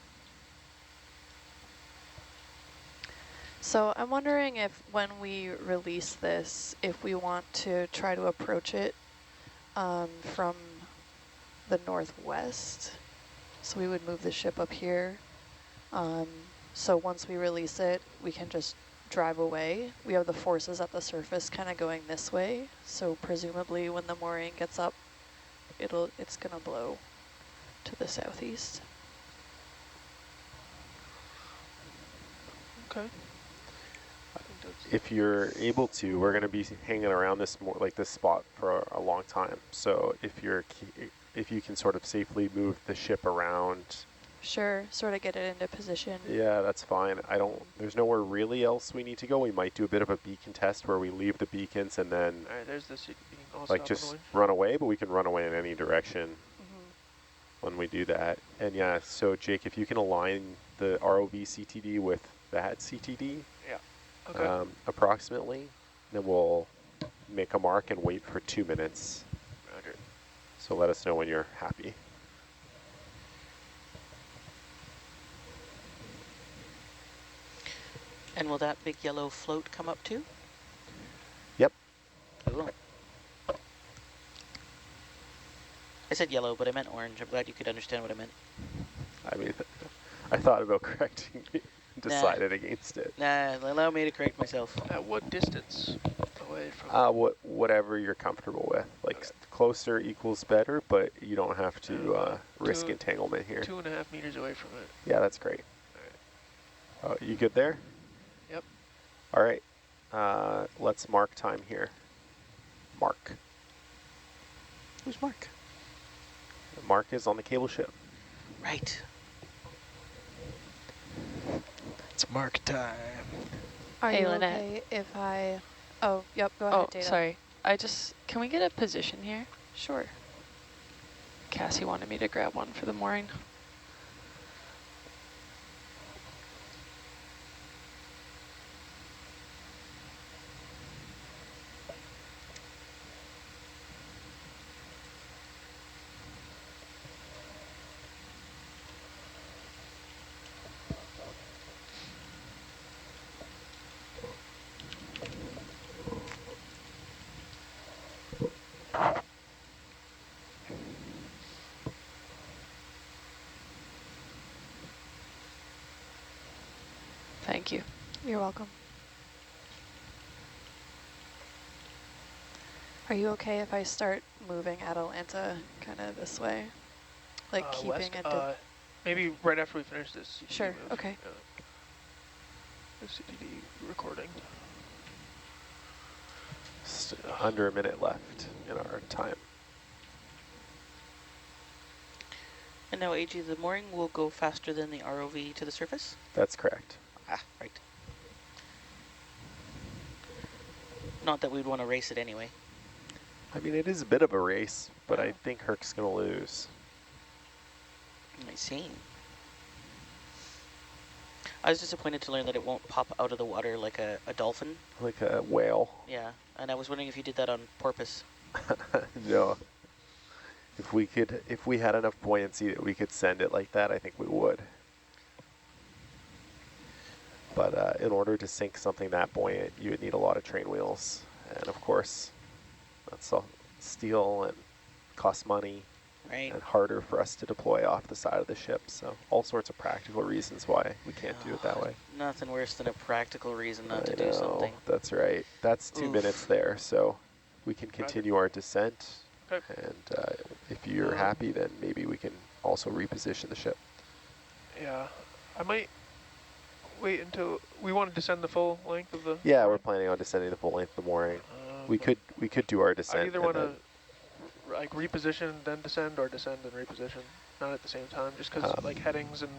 So I'm wondering if when we release this, if we want to try to approach it from the northwest. So we would move the ship up here. So once we release it, we can just drive away. We have the forces at the surface kind of going this way. So presumably when the mooring gets up, it's gonna blow to the southeast. Okay. If you're able to, we're going to be hanging around this this spot for a long time. So if you can sort of safely move the ship around. Sure, sort of get it into position. Yeah, that's fine. There's nowhere really else we need to go. We might do a bit of a beacon test where we leave the beacons and then All right, there's this. You can also like just run away, but we can run away in any direction when we do that. And yeah, so Jake, if you can align the ROV CTD with that CTD, Okay. approximately, then we'll make a mark and wait for 2 minutes. Roger. So let us know when you're happy. And will that big yellow float come up too? Yep. Cool. I said yellow, but I meant orange. I'm glad you could understand what I meant. I mean, I thought about correcting you, decided against it. Nah, allow me to correct myself. At what distance away from? Whatever you're comfortable with. Like closer equals better, but you don't have to risk entanglement here. 2.5 meters away from it. Yeah, that's great. All right. You good there? Yep. All right. Let's mark time here. Mark. Who's Mark? Mark is on the cable ship. Right. It's mark time. Are Hey, you Lynette. okay if I... Oh, yep, go ahead, Data. Sorry. Can we get a position here? Sure. Cassie wanted me to grab one for the mooring. Thank you. You're welcome. Are you okay if I start moving Atalanta kind of this way? Like keeping West, a... maybe right after we finish this CTD Sure, move. okay. The CTD recording. Under a minute left in our time. And now, AG, the mooring will go faster than the ROV to the surface? That's correct. Ah, right. Not that we'd want to race it anyway. I mean, it is a bit of a race, but I think Herc's going to lose. I see. I was disappointed to learn that it won't pop out of the water like a dolphin. Like a whale. Yeah, and I was wondering if you did that on purpose. No. If we had enough buoyancy that we could send it like that, I think we would. But in order to sink something that buoyant, you would need a lot of train wheels. And of course, that's all steel and costs money. Right. And harder for us to deploy off the side of the ship. So all sorts of practical reasons why we can't do it that way. Nothing worse than a practical reason not to I know, do something. That's right. That's 2 Oof. minutes there. So we can continue our descent. Okay. And if you're happy, then maybe we can also reposition the ship. Yeah, I might wait until we want to descend the full length of the. Yeah, we're planning on descending the full length of the mooring. We could do our descent. I either want to like reposition then descend, or descend and reposition, not at the same time, just because like headings and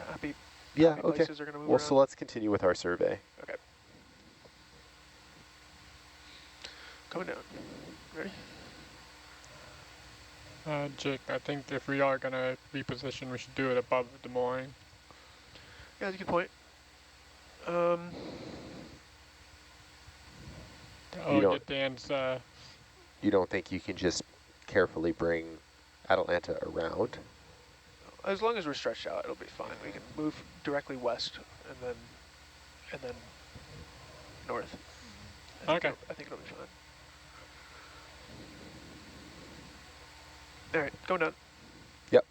happy places are going to move Well, around. so let's continue with our survey. Okay. Coming down. Ready? Jake, I think if we are going to reposition, we should do it above the mooring. Yeah, that's a good point. Get Dan's... You don't think you can just carefully bring Atalanta around? As long as we're stretched out, it'll be fine. We can move directly west and then and then north. Okay. I think it'll be fine. All right, going down. Yep.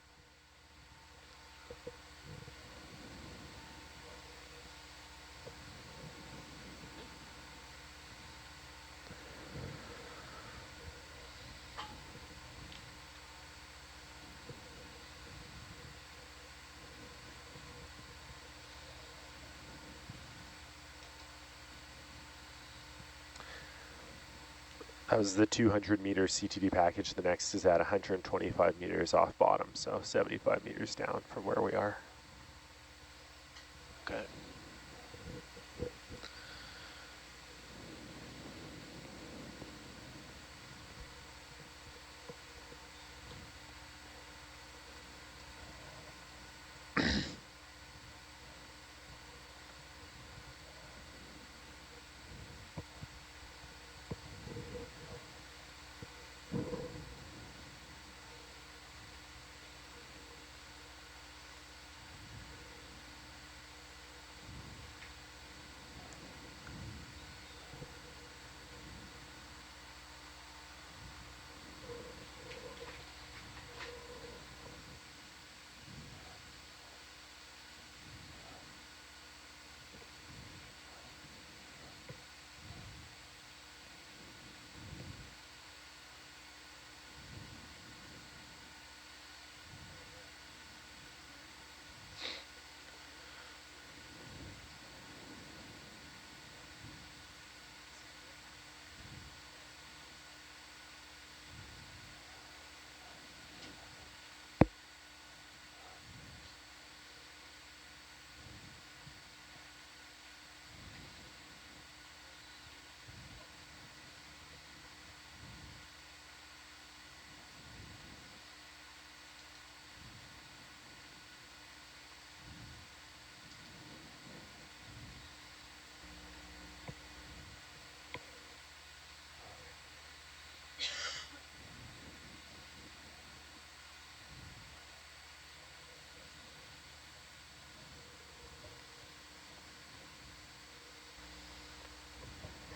That was the 200 meter CTD package. The next is at 125 meters off bottom, so 75 meters down from where we are. Okay.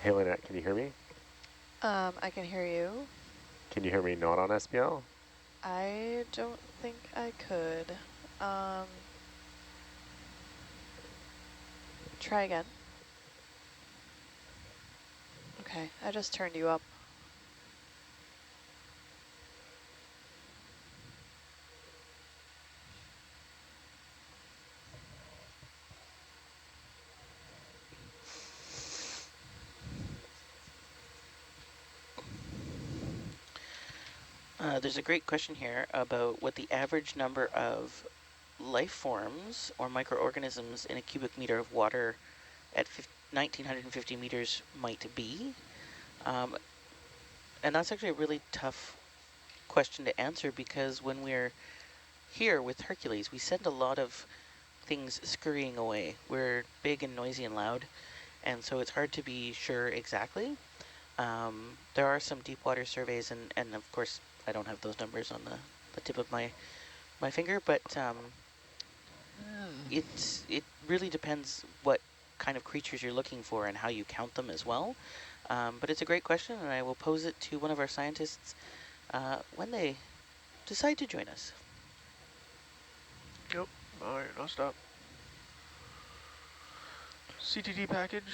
Hey, Lynette, can you hear me? I can hear you. Can you hear me not on SPL? I don't think I could. Try again. Okay, I just turned you up. There's a great question here about what the average number of life forms or microorganisms in a cubic meter of water at 1950 meters might be. And that's actually a really tough question to answer because when we're here with Hercules, we send a lot of things scurrying away. We're big and noisy and loud, and so it's hard to be sure exactly. There are some deep water surveys, and of course, I don't have those numbers on the tip of my finger, but it really depends what kind of creatures you're looking for and how you count them as well. But it's a great question, and I will pose it to one of our scientists when they decide to join us. Yep. All right, I'll stop. CTD package.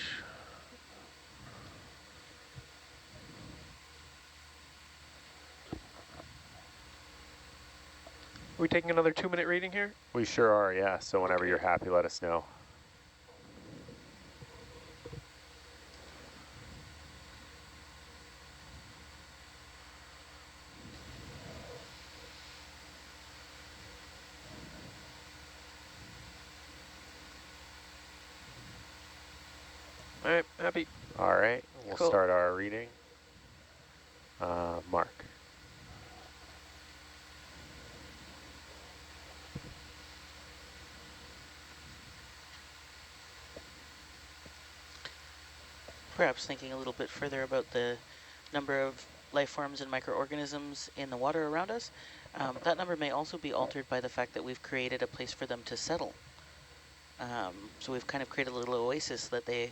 Are we taking another 2-minute reading here? We sure are, yeah. So whenever Okay. you're happy, let us know. All right, happy. All right, we'll Cool. start our reading. Mark. Perhaps thinking a little bit further about the number of life forms and microorganisms in the water around us, that number may also be altered by the fact that we've created a place for them to settle. So we've kind of created a little oasis that they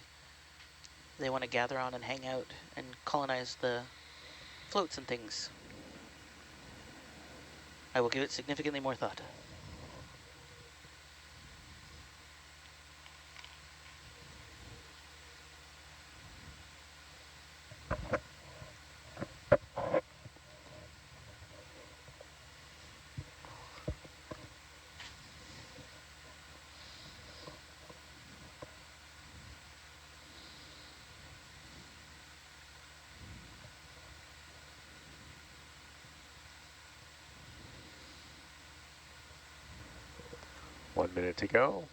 want to gather on and hang out and colonize the floats and things. I will give it significantly more thought. One minute to go.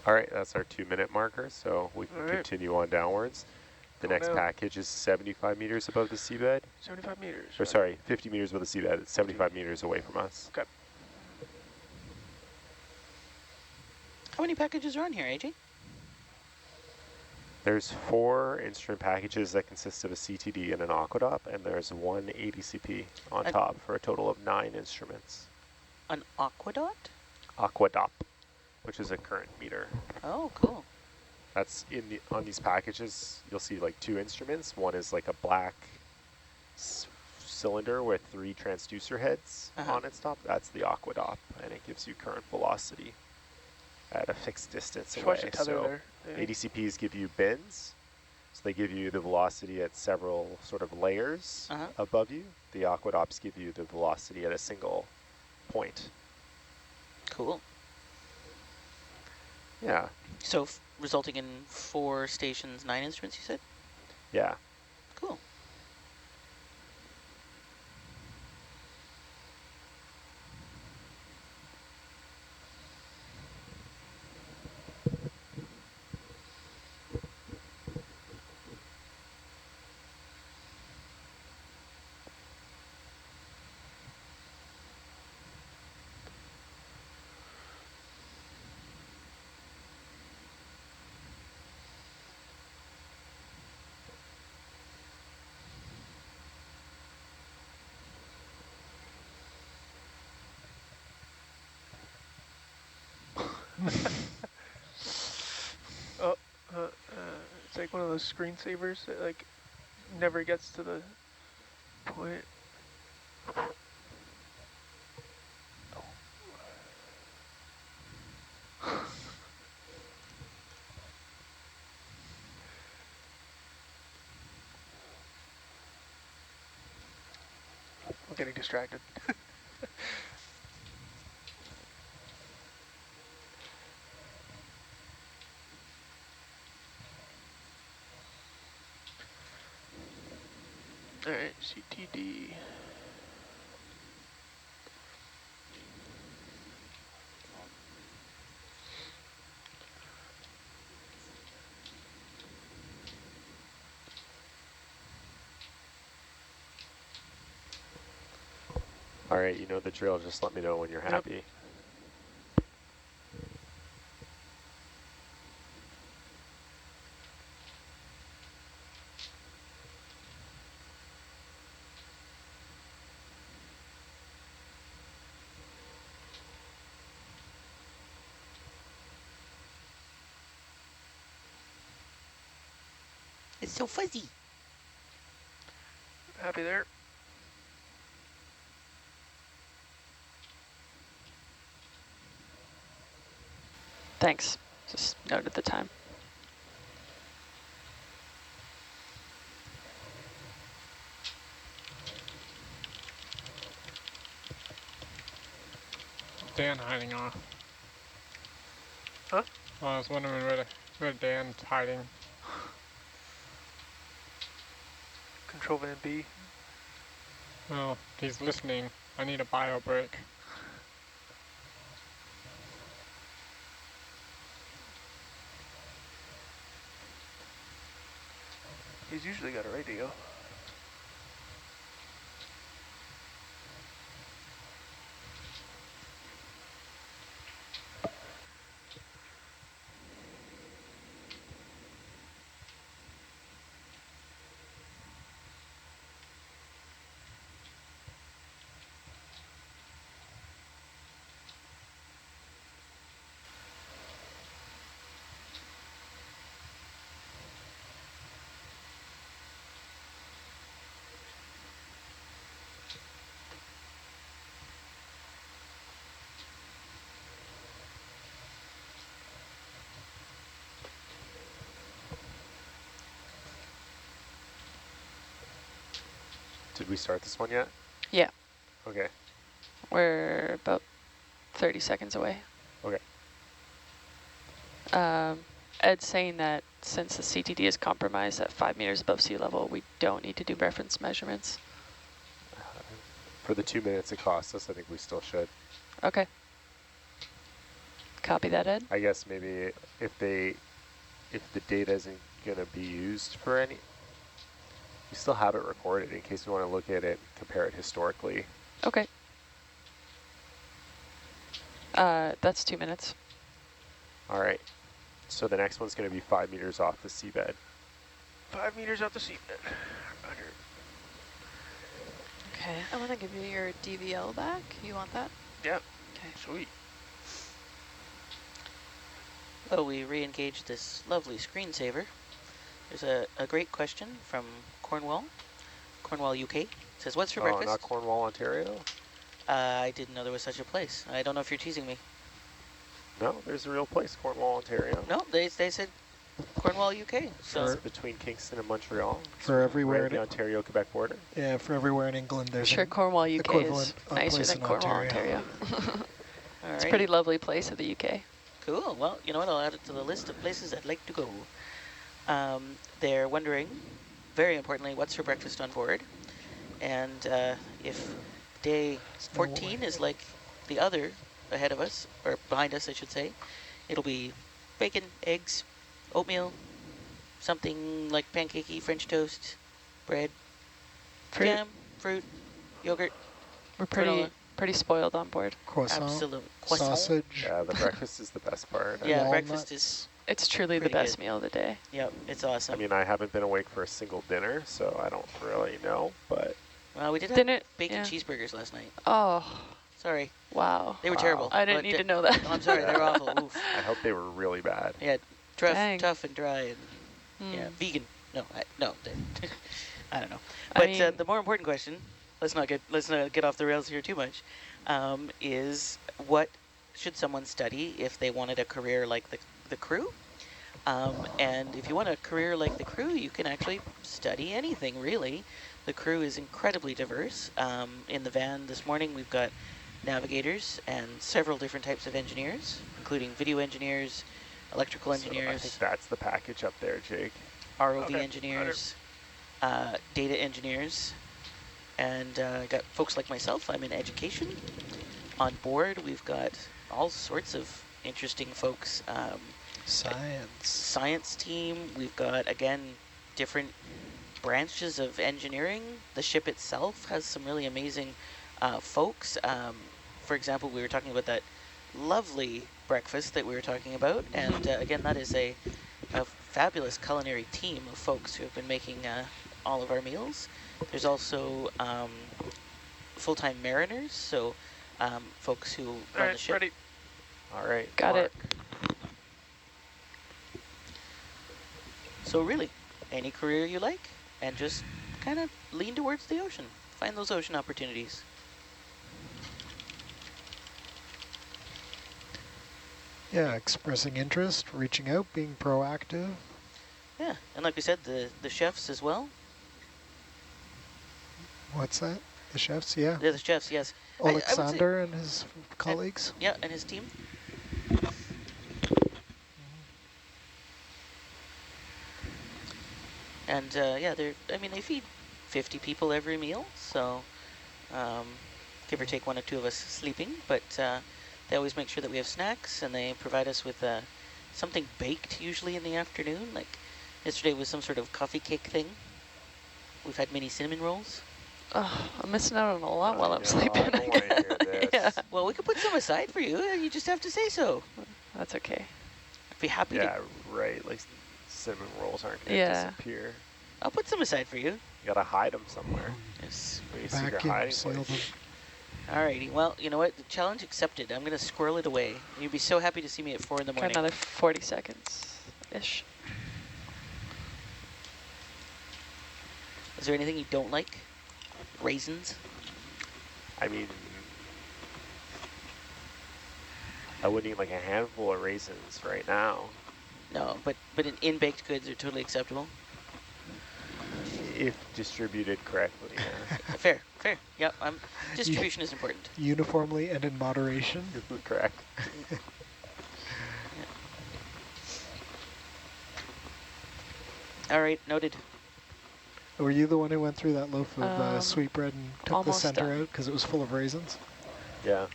All right, that's our 2-minute marker, so we can All right. continue on downwards. The Going next down. package is 75 meters above the seabed. 75 meters. Or right. sorry, 50 meters above the seabed. It's 75 meters away from us. Okay. How many packages are on here, AJ? There's 4 instrument packages that consist of a CTD and an aquadop, and there's 1 ADCP on top for a total of 9 instruments. An aquadot? Aquadop, which is a current meter. Oh, cool. That's on these packages, you'll see like 2 instruments. One is like a black cylinder with 3 transducer heads on its top. That's the aquadop, and it gives you current velocity at a fixed distance Just away. watch the tether So there. Yeah. ADCPs give you bins, so they give you the velocity at several sort of layers above you. The aquadops give you the velocity at a single point. Cool. Yeah, So resulting in 4 stations, 9 instruments, you said? yeah. Cool. It's like one of those screensavers that like never gets to the point. I'm getting distracted. All right, CTD. All right, you know the drill. Just let me know when you're happy. It's so fuzzy. Happy there? Thanks. Just noted the time. Dan hiding off? Huh? Well, I was wondering where Dan's hiding. Control Van B. Well, he's listening. I need a bio break. He's usually got a radio. Did we start this one yet? Yeah, Okay. we're about 30 seconds away. Okay. Ed's saying that since the CTD is compromised at 5 meters above sea level, we don't need to do reference measurements. For the 2 minutes it costs us, I think we still should. Okay. Copy that, Ed. I guess maybe if the data isn't going to be used for any, we still have it recorded in case we want to look at it, compare it historically. Okay. That's 2 minutes. All right. So the next one's going to be 5 meters off the seabed. 5 meters out the seabed. Roger. Okay. I want to give you your DVL back. You want that? Yeah. Okay. Sweet. Well, we re-engaged this lovely screensaver. There's a great question from Cornwall, UK. It says, what's for breakfast? Not Cornwall, Ontario? I didn't know there was such a place. I don't know if you're teasing me. No, there's a real place, Cornwall, Ontario. No, they said Cornwall, UK. So It's between Kingston and Montreal. For everywhere, Right, the Ontario-Quebec border. yeah, for everywhere in England, there's Sure, an Cornwall, UK is equivalent nicer place than in Cornwall, Ontario. Ontario. all It's a right. pretty lovely place of the UK. Cool. Well, you know what? I'll add it to the list of places I'd like to go. They're wondering, very importantly, what's for breakfast on board, and if day 14 is like the other ahead of us, or behind us, I should say, it'll be bacon, eggs, oatmeal, something like pancakey, French toast, bread, jam, fruit, yogurt. We're granola. pretty spoiled on board. Croissant, Absolute croissant. sausage, Yeah, the breakfast is the best part. Yeah, walnuts. breakfast is, It's truly the Pretty best good. meal of the day. yep, it's awesome. I mean, I haven't been awake for a single dinner, so I don't really know, but Well, we did have Didn't bacon yeah. cheeseburgers last night. Oh, Sorry, wow. they were Wow. terrible. I didn't but need to know that. Oh, I'm sorry, they were awful. Oof. I hope they were really bad. Yeah, Dang. tough and dry, and yeah, Hmm. vegan. No, I don't know. I But mean- the more important question, let's not get off the rails here too much, is what should someone study if they wanted a career like the crew? And if you want a career like the crew, you can actually study anything, really. The crew is incredibly diverse. In the van this morning, we've got navigators and several different types of engineers, including video engineers, electrical So I engineers, think that's the package up there, Jake. ROV Okay, engineers, data engineers, and got folks like myself. I'm in education. On board, we've got all sorts of interesting folks. science. Science team, we've got, again, different branches of engineering. The ship itself has some really amazing folks. For example, we were talking about that lovely breakfast that we were talking about, and again, that is a fabulous culinary team of folks who have been making all of our meals. There's also full-time mariners, so folks who run All the right, ship. ready. All right. Got Mark. it. So really, any career you like, and just kind of lean towards the ocean. Find those ocean opportunities. Yeah, expressing interest, reaching out, being proactive. Yeah, and like we said, the chefs as well. What's that? The chefs, yeah. They're the chefs, yes. I would say, Alexander and his colleagues. yeah, and his team. And yeah, I mean, they feed 50 people every meal, so give or take 1 or 2 of us sleeping. But they always make sure that we have snacks, and they provide us with something baked usually in the afternoon. Like yesterday was some sort of coffee cake thing. We've had mini cinnamon rolls. Oh, I'm missing out on a lot while I'm I sleeping. don't want to hear this. Yeah, Well, we could put some aside for you. You just have to say so. that's okay. I'd be happy to. Yeah, right. Like cinnamon rolls aren't going to Yeah. disappear. I'll put some aside for you. You got to hide them somewhere. Yes. Where you see your Vacuum hiding seal them. place. Alrighty. Well, you know what? The challenge accepted. I'm going to squirrel it away. You'd be so happy to see me at 4 in the Got morning. another 40 seconds-ish. Is there anything you don't like? Raisins? I mean, I wouldn't eat like a handful of raisins right now. No, but in baked goods are totally acceptable. If distributed correctly, yeah. Fair. Yep. Distribution is important. Uniformly and in moderation. Correct. All right. Noted. Were you the one who went through that loaf of Um, sweetbread and took the almost center done. out because it was full of raisins? Yeah.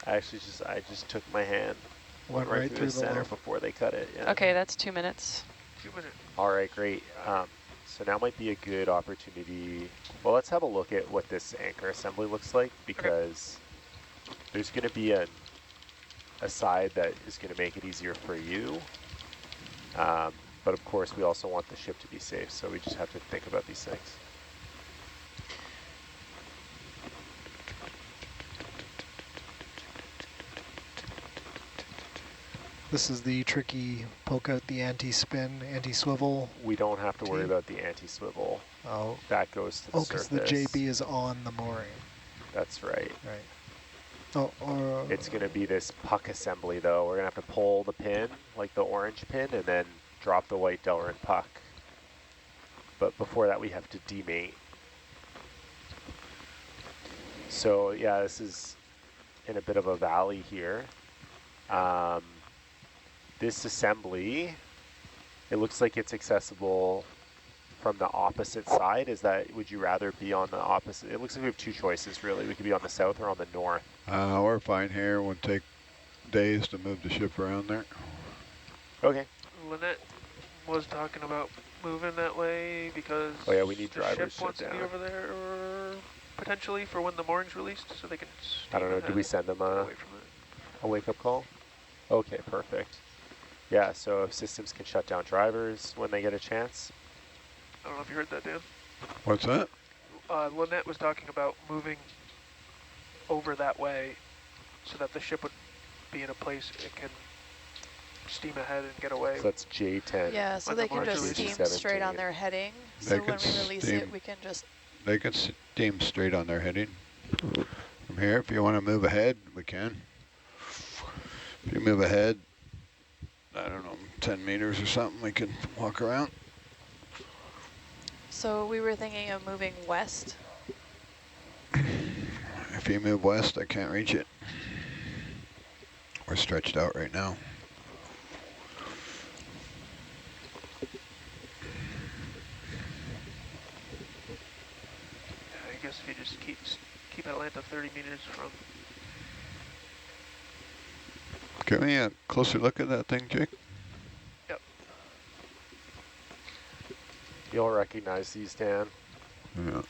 I just took my hand, Went right through through the the center loaf. before they cut it. Yeah. Okay, that's 2 minutes. 2 minutes. All right, great. So now might be a good opportunity. Well, let's have a look at what this anchor assembly looks like, because there's going to be a side that is going to make it easier for you. But of course, we also want the ship to be safe, so we just have to think about these things. This is the tricky poke out the anti-spin, anti-swivel. We don't have to worry Team. about the anti-swivel. Oh, That goes to the because surface. the JB is on the mooring. That's right. Right. Oh, It's going to be this puck assembly, though. We're going to have to pull the pin, like the orange pin, and then drop the white Delrin puck. But before that, we have to demate. So, yeah, this is in a bit of a valley here. This assembly, it looks like it's accessible from the opposite side. Would you rather be on the opposite? It looks like we have 2 choices, really. We could be on the south or on the north. We're fine here. It would take days to move the ship around there. Okay. Lynette was talking about moving that way because Oh, yeah, we need the drivers ship wants sit to be down. over there, or potentially for when the mooring's released, so they can I don't know. steam Do we ahead, send them get a away from it. wake-up call? Okay, perfect. Yeah, so if systems can shut down drivers when they get a chance. I don't know if you heard that, Dan. What's that? Lynette was talking about moving over that way so that the ship would be in a place it can steam ahead and get away. So that's J10. Yeah, so When they the can mooring's just released. steam straight on 17. their heading. They So can when we release steam. it, we can just... They can steam straight on their heading. From here, if you want to move ahead, we can. If you move ahead, I don't know, 10 meters or something, we can walk around. So we were thinking of moving west. If you move west, I can't reach it. We're stretched out right now. I guess if you just keep Atlanta 30 meters from... Give me a closer look at that thing, Jake. Yep. You'll recognize these, Dan. Yeah.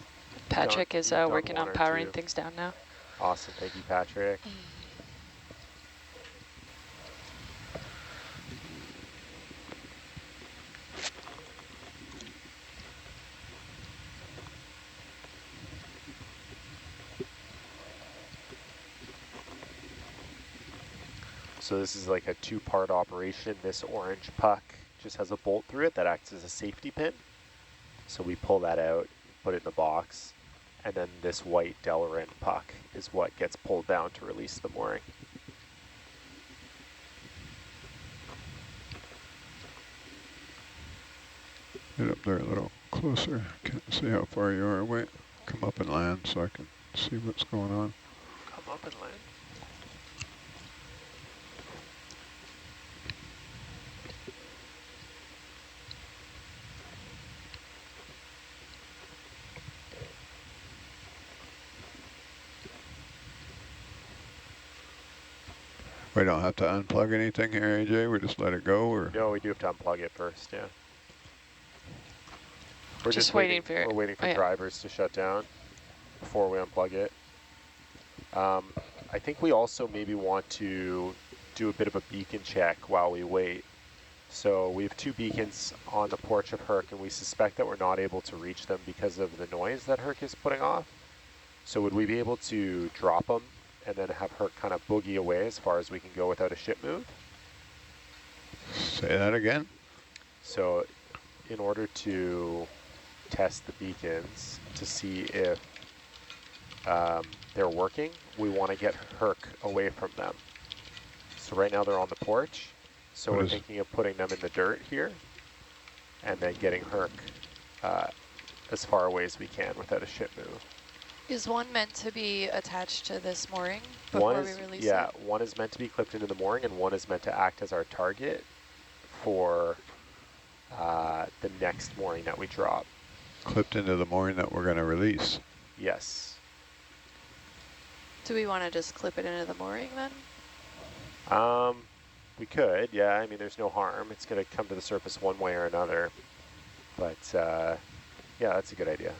Patrick is you've done working 1 on or powering 2. things down now. Awesome. Thank you, Patrick. So this is like a 2-part operation. This orange puck just has a bolt through it that acts as a safety pin. So we pull that out, put it in the box, and then this white Delrin puck is what gets pulled down to release the mooring. Get up there a little closer. Can't see how far you are away. Come up and land so I can see what's going on. and land. We don't have to unplug anything here, AJ? We just let it go, or? No, we do have to unplug it first, yeah. We're Just waiting for it. We're waiting for Oh, yeah. drivers to shut down before we unplug it. I think we also maybe want to do a bit of a beacon check while we wait. So we have 2 beacons on the porch of Herc, and we suspect that we're not able to reach them because of the noise that Herc is putting off. So would we be able to drop them and then have Herc kind of boogie away as far as we can go without a ship move? Say that again? So in order to test the beacons to see if they're working, we want to get Herc away from them. So right now they're on the porch. So we're thinking of putting them in the dirt here and then getting Herc as far away as we can without a ship move. Is one meant to be attached to this mooring before we release it? Yeah, one is meant to be clipped into the mooring and one is meant to act as our target for the next mooring that we drop. Clipped into the mooring that we're going to release. Yes. Do we want to just clip it into the mooring then? We could, yeah. I mean, there's no harm. It's going to come to the surface one way or another. But, yeah, that's a good idea.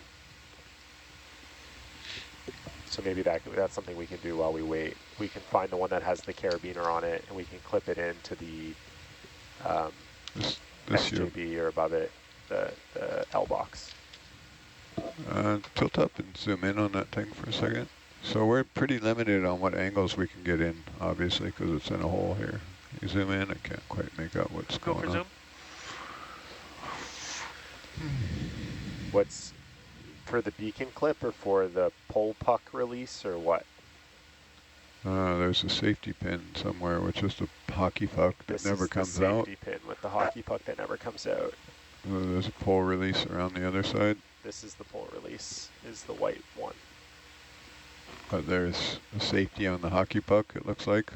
So maybe that's something we can do while we wait. We can find the one that has the carabiner on it, and we can clip it into the SJB or above it, the L box. Tilt up and zoom in on that thing for a second. So we're pretty limited on what angles we can get in, obviously, because it's in a hole here. You zoom in, I can't quite make out what's going on. Go for zoom. What's for the beacon clip or for the pole puck release or what? There's a safety pin somewhere, which is the hockey puck that never comes out. This is the safety pin with the hockey puck that never comes out. There's a pole release around the other side. This is the pole release, is the white one. But there's a safety on the hockey puck, it looks like,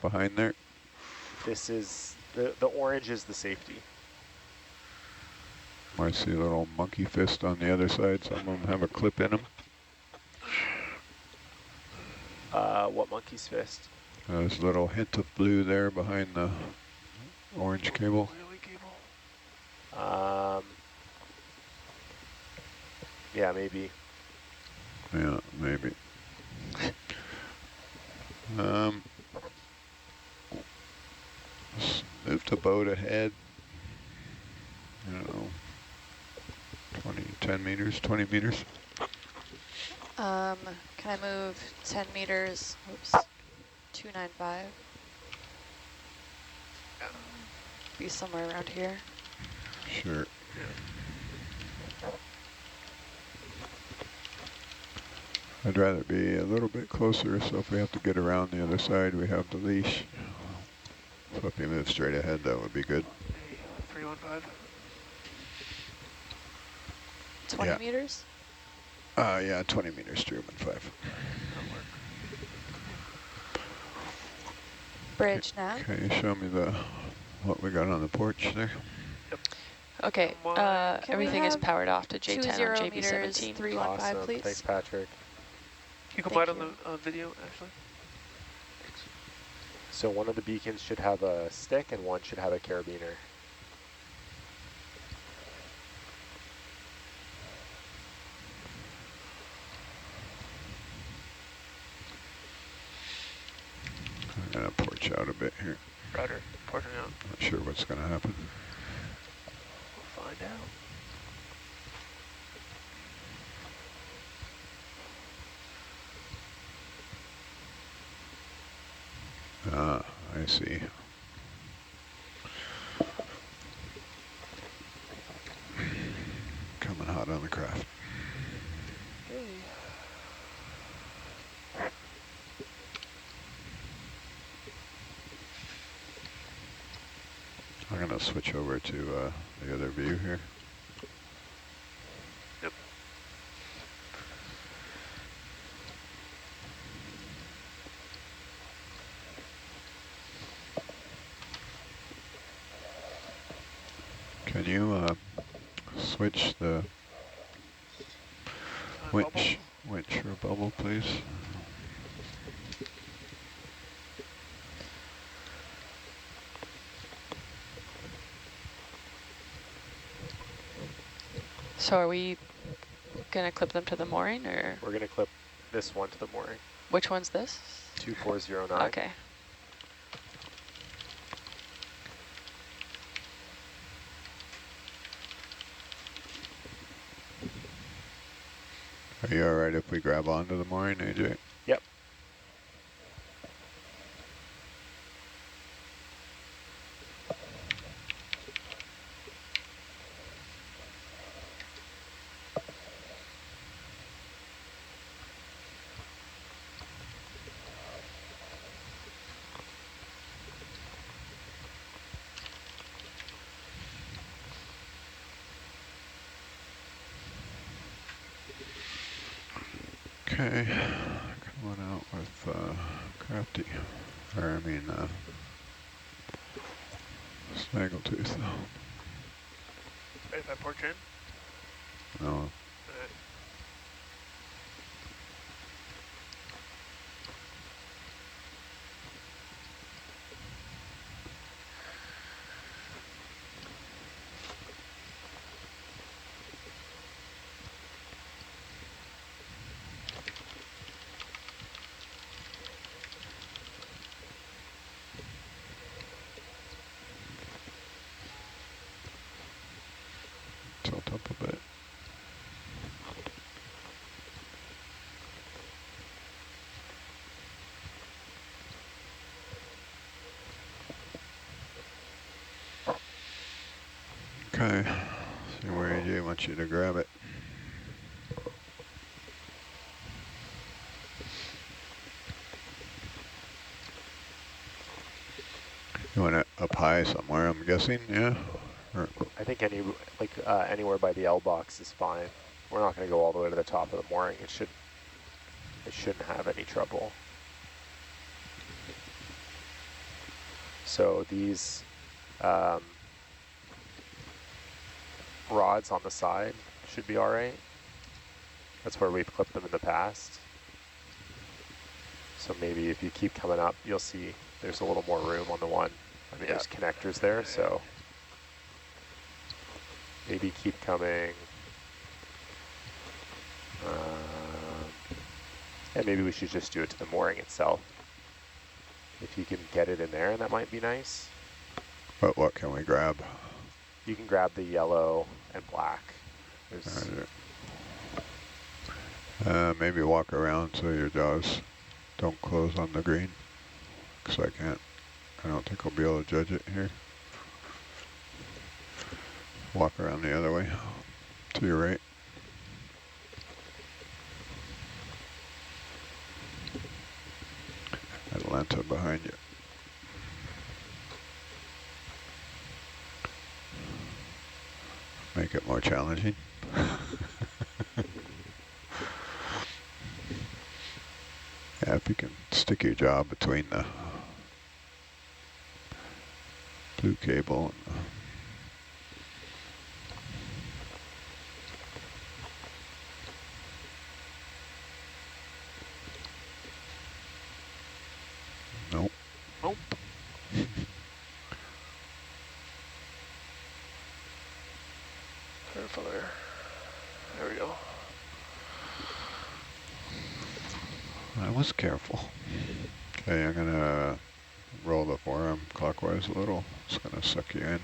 behind there. This is, the orange is the safety. I see a little monkey fist on the other side. Some of them have a clip in them. What monkey's fist? There's a little hint of blue there behind the orange cable. Yeah, maybe. Yeah, maybe. Move the boat ahead. I don't know. 10 meters, 20 meters. Can I move 10 meters? Oops. 295. Be somewhere around here. Sure. I'd rather be a little bit closer, so if we have to get around the other side, we have the leash. So if you move straight ahead, that would be good. 315. 20 meters? Yeah, 20 meters, 315. Bridge now. Can you show me what we got on the porch there? Okay, everything is powered off to J10 on 20 meters, JB17. 315, Awesome. please. Thanks, Patrick. You can buy it on the video, actually. Thanks. So one of the beacons should have a stick and one should have a carabiner. I'm going to porch out a bit here. Roger, porting out. Not sure what's going to happen. We'll find out. Ah, I see. Coming hot on the craft. I'm going to switch over to the other view here. Yep. Can you switch the winch or bubble, please? So are we gonna clip them to the mooring, or We're going to clip this one to the mooring. which one's this? 2409. Okay. Are you all right if we grab onto the mooring, AJ? Yep. Okay, coming out with Crafty, or I mean Snaggletooth. If I port in? No, tilt up a bit. Okay, see where AJ wants you to grab it. You want it up high somewhere, I'm guessing, yeah? Or I think anywhere by the L box is fine. We're not going to go all the way to the top of the mooring. It shouldn't have any trouble. So these rods on the side should be all right. That's where we've clipped them in the past. So maybe if you keep coming up, you'll see there's a little more room on the one. I mean, there's connectors there, so maybe keep coming. And maybe we should just do it to the mooring itself. If you can get it in there, that might be nice. but what can we grab? You can grab the yellow and black. There's Maybe walk around so your jaws don't close on the green, because I don't think I'll be able to judge it here. Walk around the other way, to your right. Atlanta behind you. Make it more challenging. Yeah, if you can stick your jaw between the blue cable and the nope. Nope. Careful there. There we go. I was careful. Okay, I'm gonna roll the forearm clockwise a little. It's gonna suck you in.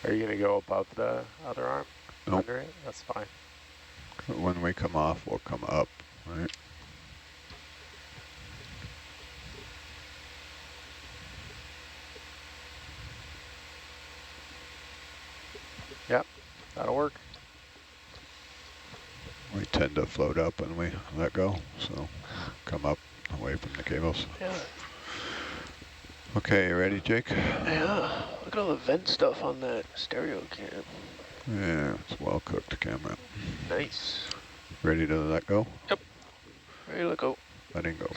Are you going to go above the other arm? Nope. Under it? That's fine. When we come off, we'll come up, right? Yep, that'll work. We tend to float up when we let go, so come up away from the cables. Yeah. Okay, you ready, Jake? Yeah. Look at all the vent stuff on that stereo cam. Yeah, it's well cooked camera. Nice. Ready to let go? Yep. Ready to let go. Letting go.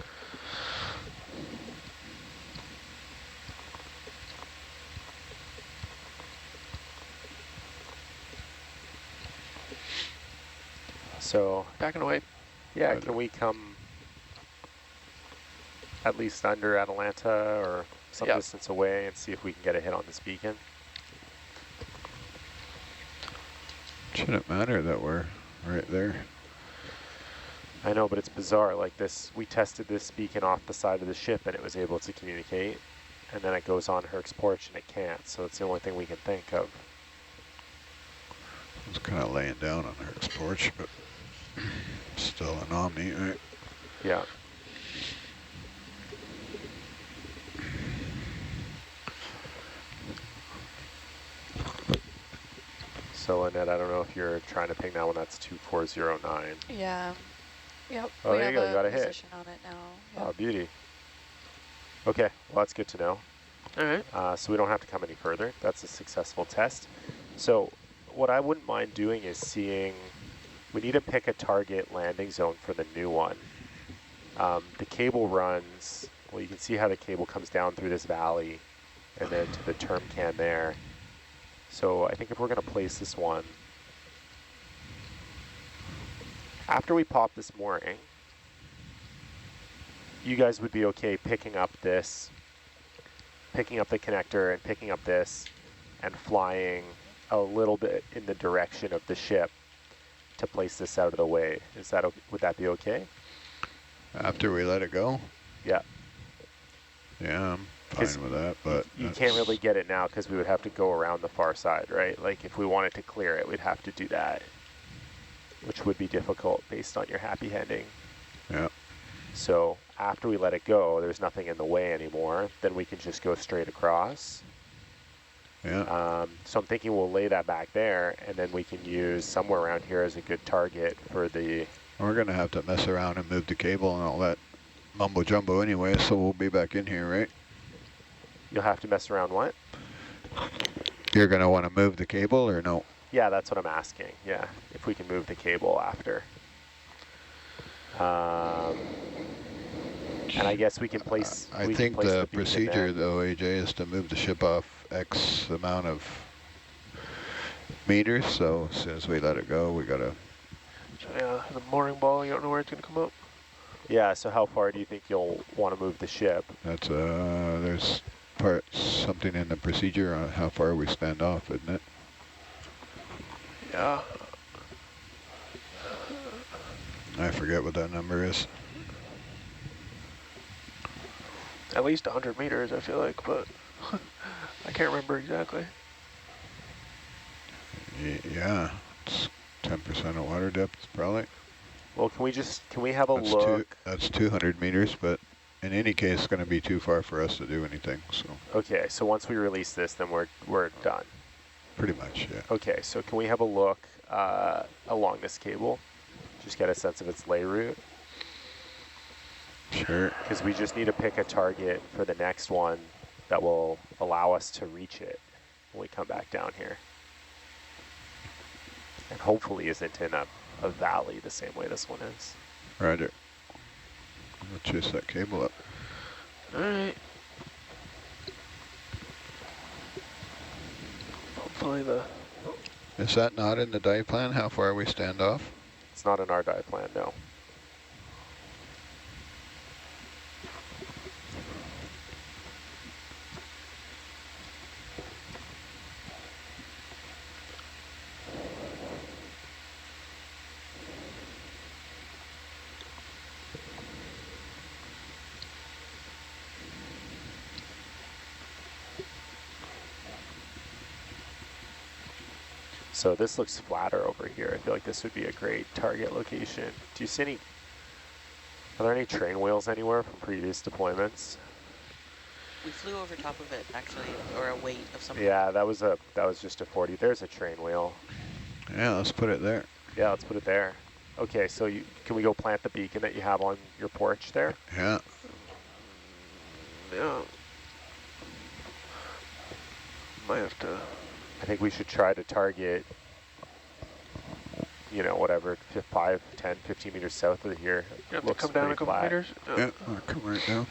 So, Backing away. yeah, can we come at least under Atalanta or some Yep. distance away and see if we can get a hit on this beacon? Shouldn't matter that we're right there. I know, but it's bizarre. Like this, we tested this beacon off the side of the ship and it was able to communicate. And then it goes on Herc's porch and it can't. So it's the only thing we can think of. It's kind of laying down on Herc's porch, but still an Omni, right? Yeah. So Lynette, I don't know if you're trying to ping that one. That's 2409. Yeah. Yep. Oh, we there have you go. You got a hit. position on it now. Yep. Oh, beauty. Okay, well, that's good to know. All right. So we don't have to come any further. That's a successful test. So what I wouldn't mind doing is seeing, we need to pick a target landing zone for the new one. The cable runs, well, you can see how the cable comes down through this valley and then to the term can there. So I think if we're going to place this one, after we pop this mooring, you guys would be okay picking up this, picking up the connector and picking up this and flying a little bit in the direction of the ship to place this out of the way. Is that okay? Would that be okay? After we let it go? Yeah. Yeah, I'm fine with that, but you can't really get it now because we would have to go around the far side, right? Like if we wanted to clear it, we'd have to do that, which would be difficult based on your happy handing. Yeah. So after we let it go, there's nothing in the way anymore. Then we can just go straight across. Yeah. So I'm thinking we'll lay that back there, and then we can use somewhere around here as a good target for the... We're going to have to mess around and move the cable and all that mumbo jumbo anyway, so we'll be back in here, right? You'll have to mess around what? You're going to want to move the cable or no? Yeah, that's what I'm asking. Yeah, if we can move the cable after. And I guess we can place... I think the procedure, though, AJ, is to move the ship off X amount of meters, so as soon as we let it go, we got to... So yeah, the mooring ball, you don't know where it's going to come up? Yeah, so how far do you think you'll want to move the ship? That's, there's something in the procedure on how far we stand off, isn't it? Yeah. I forget what that number is. At least 100 meters, I feel like, but I can't remember exactly. Yeah, it's 10% of water depth, probably. Well, can we have a look? That's 200 meters, but in any case, it's going to be too far for us to do anything, so. Okay, so once we release this, then we're done. Pretty much, yeah. Okay, so can we have a look along this cable? Just get a sense of its lay route. Sure. Because we just need to pick a target for the next one that will allow us to reach it when we come back down here. And hopefully isn't in a valley the same way this one is. Roger. We'll chase that cable up. All right. Hopefully the... Is that not in the dive plan, how far we stand off? It's not in our dive plan, no. So this looks flatter over here. I feel like this would be a great target location. Do you see any, are there any train wheels anywhere from previous deployments? We flew over top of it, actually, or a weight of some Yeah, that was just a 40. There's a train wheel. Yeah, let's put it there. Yeah, let's put it there. Okay, so can we go plant the beacon that you have on your porch there? Yeah. Yeah. Might have to. I think we should try to target, you know, whatever, 5, 10, 15 meters south of here. You have to Looks come down a pretty couple flat. meters. Yeah, I'll come right down.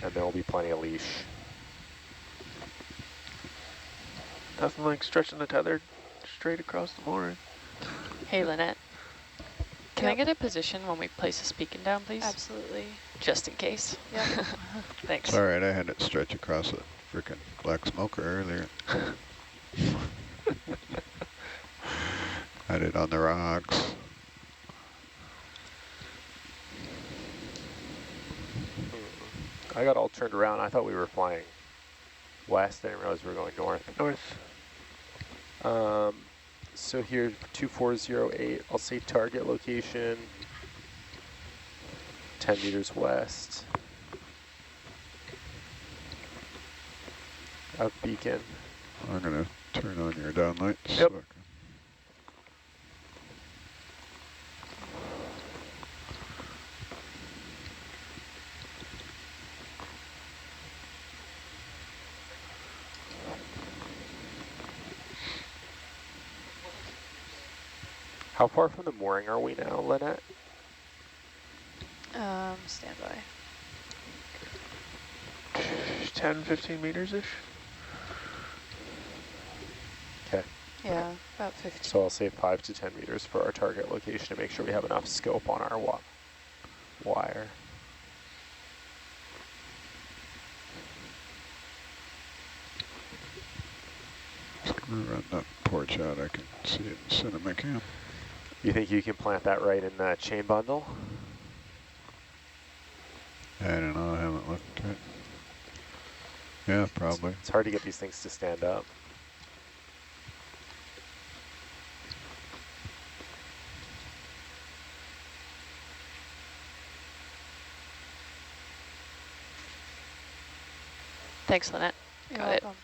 And there will be plenty of leash. Nothing like stretching the tether straight across the mooring. Hey, Lynette. Can I Yep. get a position when we place this beacon down, please? Absolutely. Just in case. Yep. Thanks. It's all right, I had it stretch across a freaking black smoker earlier. Had it on the rocks. I got all turned around. I thought we were flying west. I didn't realize we were going north. North. So here, 2408, I'll say target location, 10 meters west of beacon. I'm gonna turn on your down lights. Yep. So I can- How far from the mooring are we now, Lynette? Stand by. 10, 15 meters-ish. Okay. Yeah, about 15. So I'll say 5 to 10 meters for our target location to make sure we have enough scope on our wire. Just gonna run that porch out. I can see it in cinema cam. You think you can plant that right in the chain bundle? I don't know, I haven't looked at it. Yeah, probably. It's hard to get these things to stand up. Thanks, Lynette. You're Got it. welcome.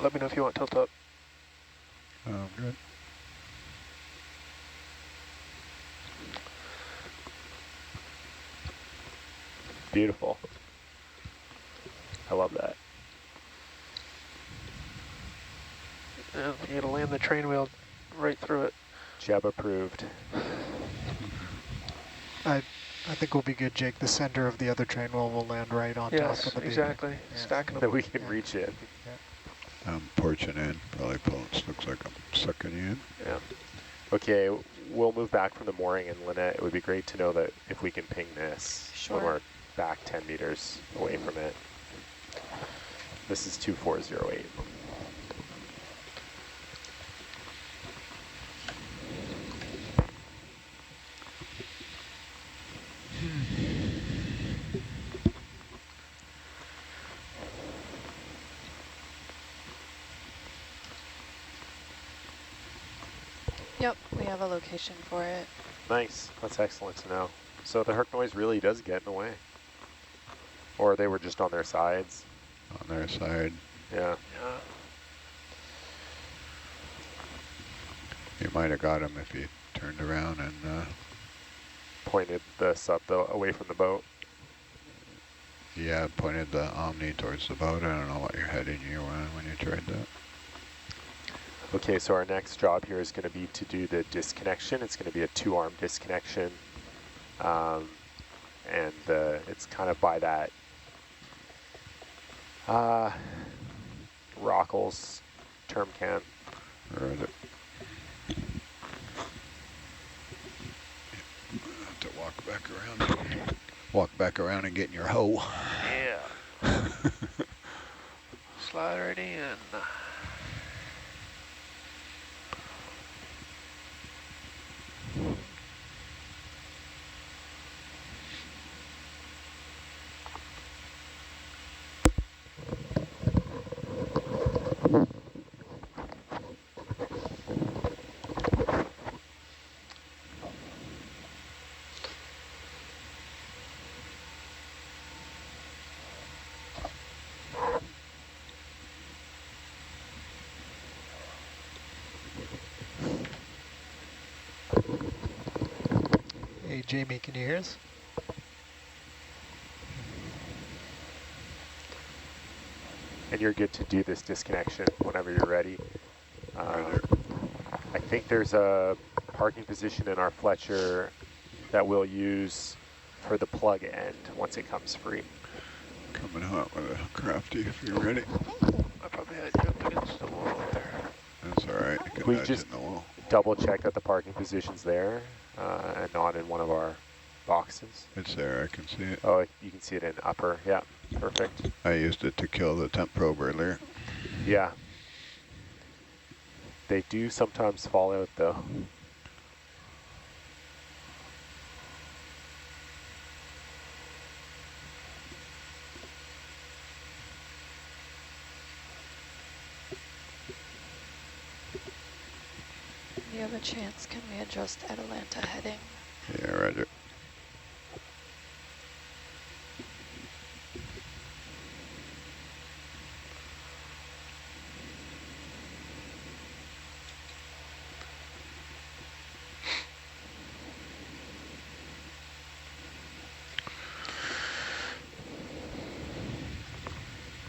Let me know if you want tilt up. Good. Beautiful. I love that. And you gotta land the train wheel right through it. Jeb approved. I think we'll be good, Jake. The center of the other train will land right on top Yes, of the beacon. exactly. Yeah. Stacking That them. we can Yeah. reach it. I'm porching in, probably pulling. Looks like I'm sucking you in. Yeah. Okay, we'll move back from the mooring, and Lynette, it would be great to know that if we can ping this when Sure. we're back 10 meters away from it. This is 2408. Yep, we have a location for it. Nice. That's excellent to know. So the Herc noise really does get in the way. Or they were just on their sides. On their side. Yeah. Yeah. You might have got him if you turned around and Pointed the sub away from the boat. yeah, pointed the Omni towards the boat. I don't know what your heading you were on when you tried that. Okay, so our next job here is going to be to do the disconnection. It's going to be a 2-arm disconnection. And it's kind of by that Rockles term can. Or is it? back around. Walk back around and get in your hoe. Yeah. Slide right in. Hey, Jamie, can you hear us? And you're good to do this disconnection whenever you're ready. I think there's a parking position in our Fletcher that we'll use for the plug end once it comes free. Coming hot with a crafty if you're ready. I probably had you up against the wall up there. That's all right. You can We nudge just in the wall. double check that the parking position's there and not in one of our boxes. It's there. I can see it. Oh, you can see it in upper. Yeah, perfect. I used it to kill the temp probe earlier. Yeah. They do sometimes fall out though. If you have a chance, can we adjust Atalanta heading? Yeah, roger.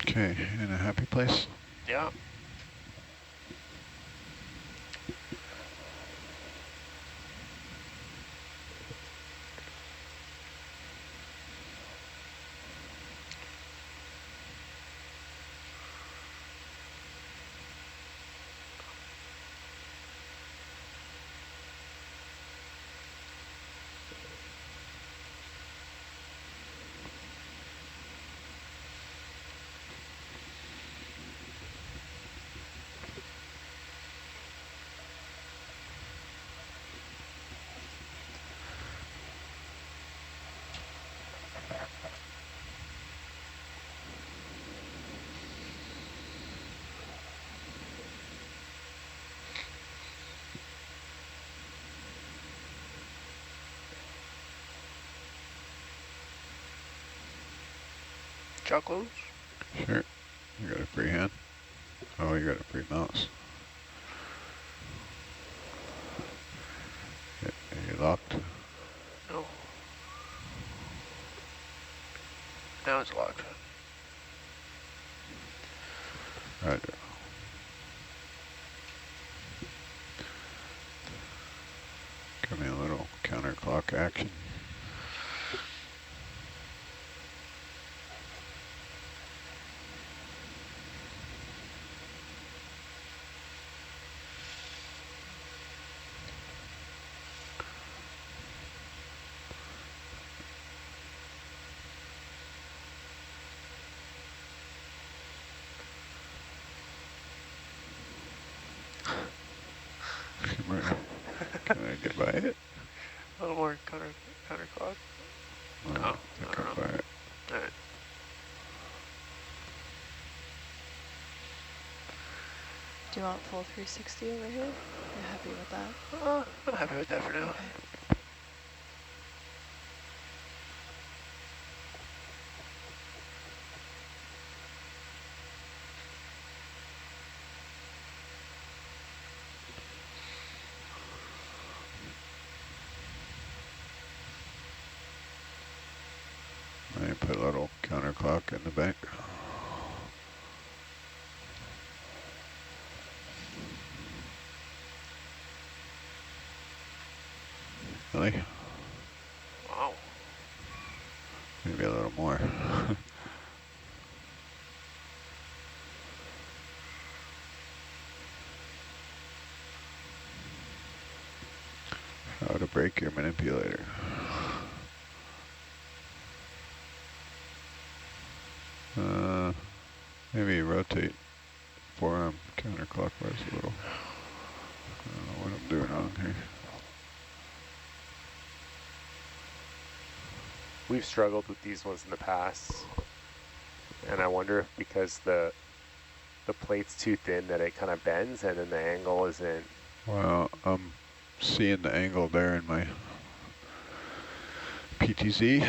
Okay, in a happy place? Yeah. Jaw close. Sure. You got a free hand? Oh, you got a free mouse. Yeah, are you locked? No. Now it's locked. Roger. Give me a little counterclock action. Can I get by it? A little more counterclock. Oh, No, I I can don't by know. it. All right. Do you want full 360 over here? You happy with that? I'm happy with that for now. Okay. I put a little counterclock in the back. Really? Wow. Maybe a little more. How to break your manipulator. Maybe rotate forearm counterclockwise a little. I don't know what I'm doing wrong here. We've struggled with these ones in the past, and I wonder if because the plate's too thin that it kind of bends, and then the angle isn't. Well, I'm seeing the angle there in my PTZ.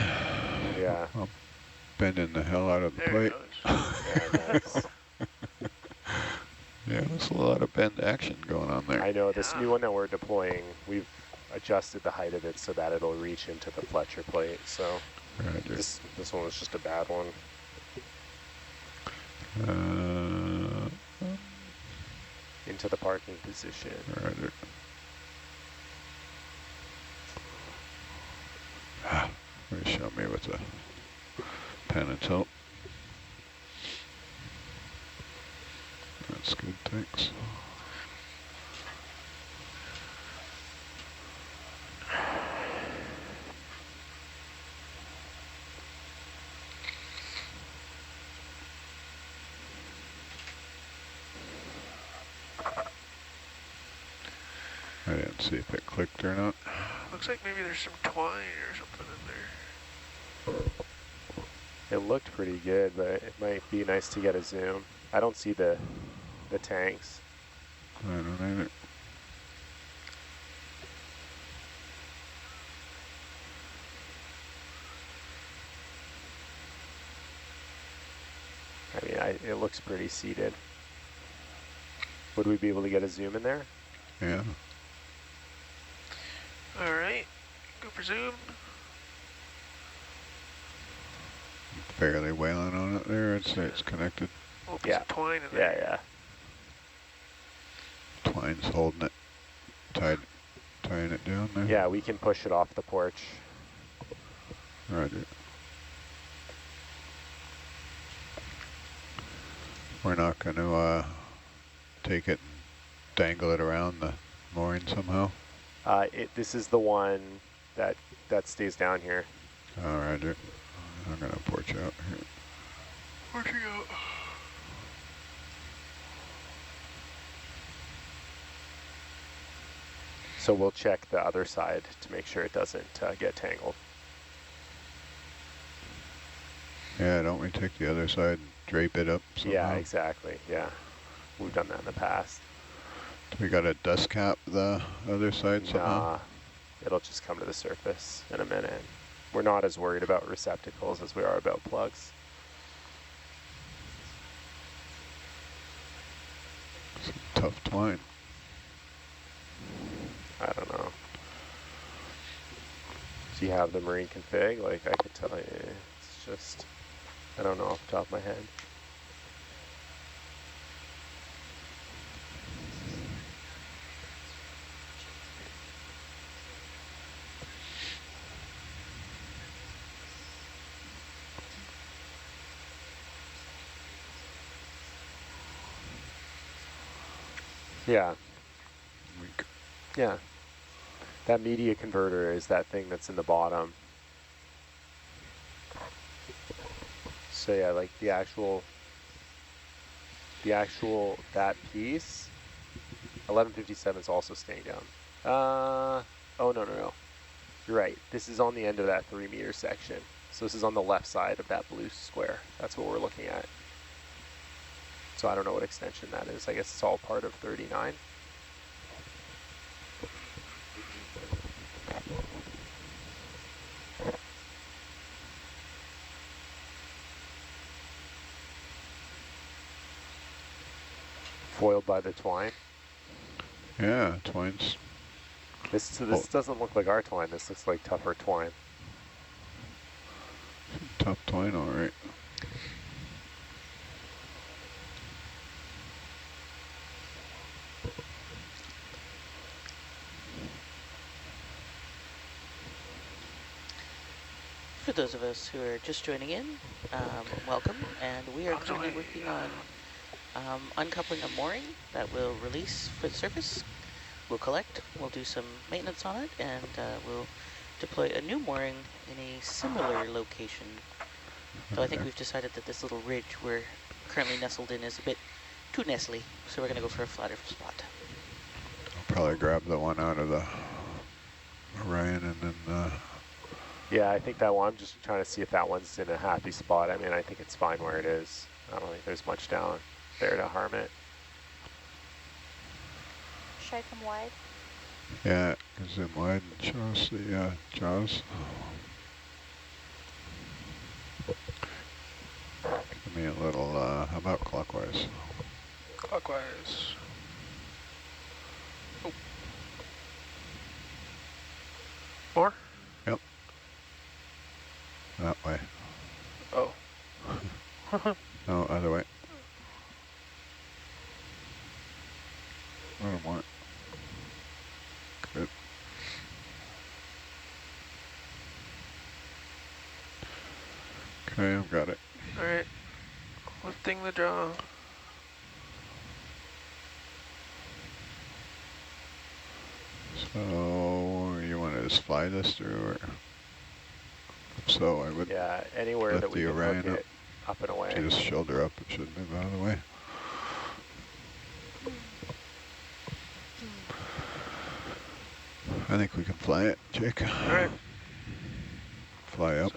Yeah. I'm bending the hell out of the There plate. it goes. Yeah, nice. Yeah, there's a lot of bend action going on there. I know this new one that we're deploying, we've adjusted the height of it so that it'll reach into the Fletcher plate. So Roger. this one was just a bad one. Into the parking position. Roger. Show me with the pen and tilt. That's good, thanks. I didn't see if it clicked or not. Looks like maybe there's some twine or something in there. It looked pretty good, but it might be nice to get a zoom. I don't see the tanks. I don't either. I mean, it looks pretty seated. Would we be able to get a zoom in there? Yeah. All right, go for zoom. Barely wailing on it there. I'd say it's connected. Oh, Yeah. some twine in Yeah, there. yeah. Twine's holding it, tying it down there. Yeah, we can push it off the porch. Roger. We're not going to take it and dangle it around the mooring somehow? This is the one that stays down here. Oh, roger. I'm going to porch out here. Where'd you go? So we'll check the other side to make sure it doesn't get tangled. Yeah, don't we take the other side and drape it up somehow? Yeah, exactly. Yeah, we've done that in the past. We got to dust cap the other side somehow? Nah, it'll just come to the surface in a minute. We're not as worried about receptacles as we are about plugs. Some tough twine. I don't know. Do you have the marine config? Like, I could tell you, it's just, I don't know off the top of my head. Yeah. Weak. Yeah. That media converter is that thing that's in the bottom. So yeah, like the actual, that piece, 1157 is also staying down. Oh, no. You're right. This is on the end of that 3 meter section. So this is on the left side of that blue square. That's what we're looking at. So I don't know what extension that is. I guess it's all part of 39. Foiled by the twine. Yeah, twine's... This doesn't look like our twine. This looks like tougher twine. Tough twine, all right. For those of us who are just joining in, welcome. And we are currently working on uncoupling a mooring that will release for the surface. We'll collect, we'll do some maintenance on it, and we'll deploy a new mooring in a similar location. So I think we've decided that this little ridge we're currently nestled in is a bit too nestly, so we're going to go for a flatter spot. I'll probably grab the one out of the Orion and then Yeah, I think that one, I'm just trying to see if that one's in a happy spot. I mean, I think it's fine where it is. I don't think there's much down there to harm it. Should I come wide? yeah, zoom wide and show us the jaws. Give me a little, how about clockwise? Clockwise. Oh. More? Yep. That way. Oh. No, other way. A little more. Good. Okay, I've got it. All right. Lifting the jaw. So, you want to just fly this through, or? So I would Yeah, anywhere lift that we the can Orion hook it up and away. just shoulder up. It should move out of the way. I think we can fly it, Jake. All right. Fly up.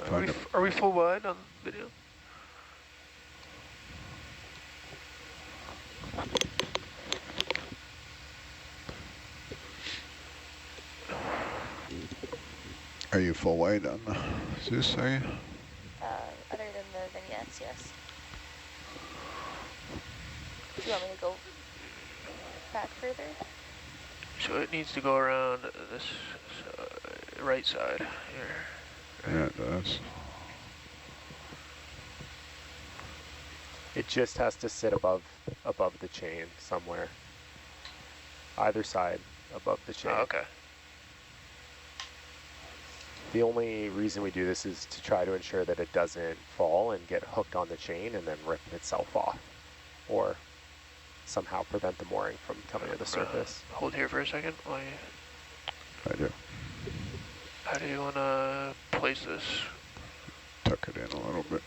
So, are we full wide on video? Are you full wide on the Zeus, are you? Other than the vignettes, yes. Do you want me to go back further? So it needs to go around this right side here. Yeah, it does. It just has to sit above the chain somewhere. Either side above the chain. Oh, okay. The only reason we do this is to try to ensure that it doesn't fall and get hooked on the chain and then rip itself off, or somehow prevent the mooring from coming to the surface. Hold here for a second. While you, I do. how do you want to place this? Tuck it in a little bit.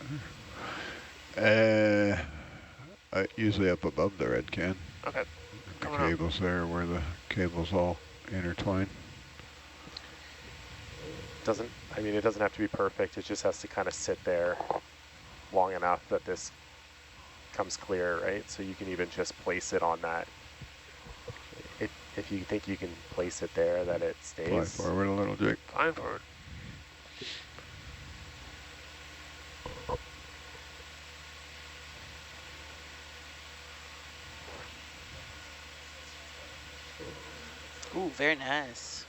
Usually up above the red can. Okay. The Coming up. cables there where the cables all intertwine. It doesn't have to be perfect. It just has to kind of sit there long enough that this comes clear, right? So you can even just place it on that. If you think you can place it there, that it stays. Fly forward a little, Jake. Flying forward. Ooh, very nice.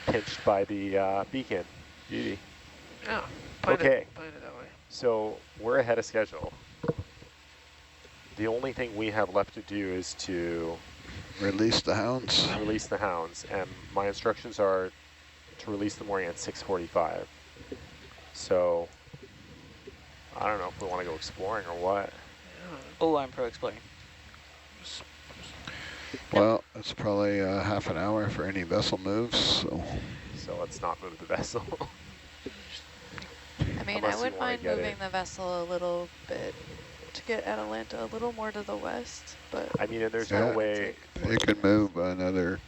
Pinched by the beacon. Beauty. Yeah. Okay. Plan it that way. So we're ahead of schedule. The only thing we have left to do is to Release the hounds. release the hounds, and my instructions are to release the mooring at 6:45. So I don't know if we want to go exploring or what. Oh, I'm pro exploring. Well, it's probably half an hour for any vessel moves, so. So let's not move the vessel. I mean, Unless I you wouldn't wanna mind get moving it. the vessel a little bit to get Atalanta a little more to the west, but I mean, and there's Yeah. no way, You can move another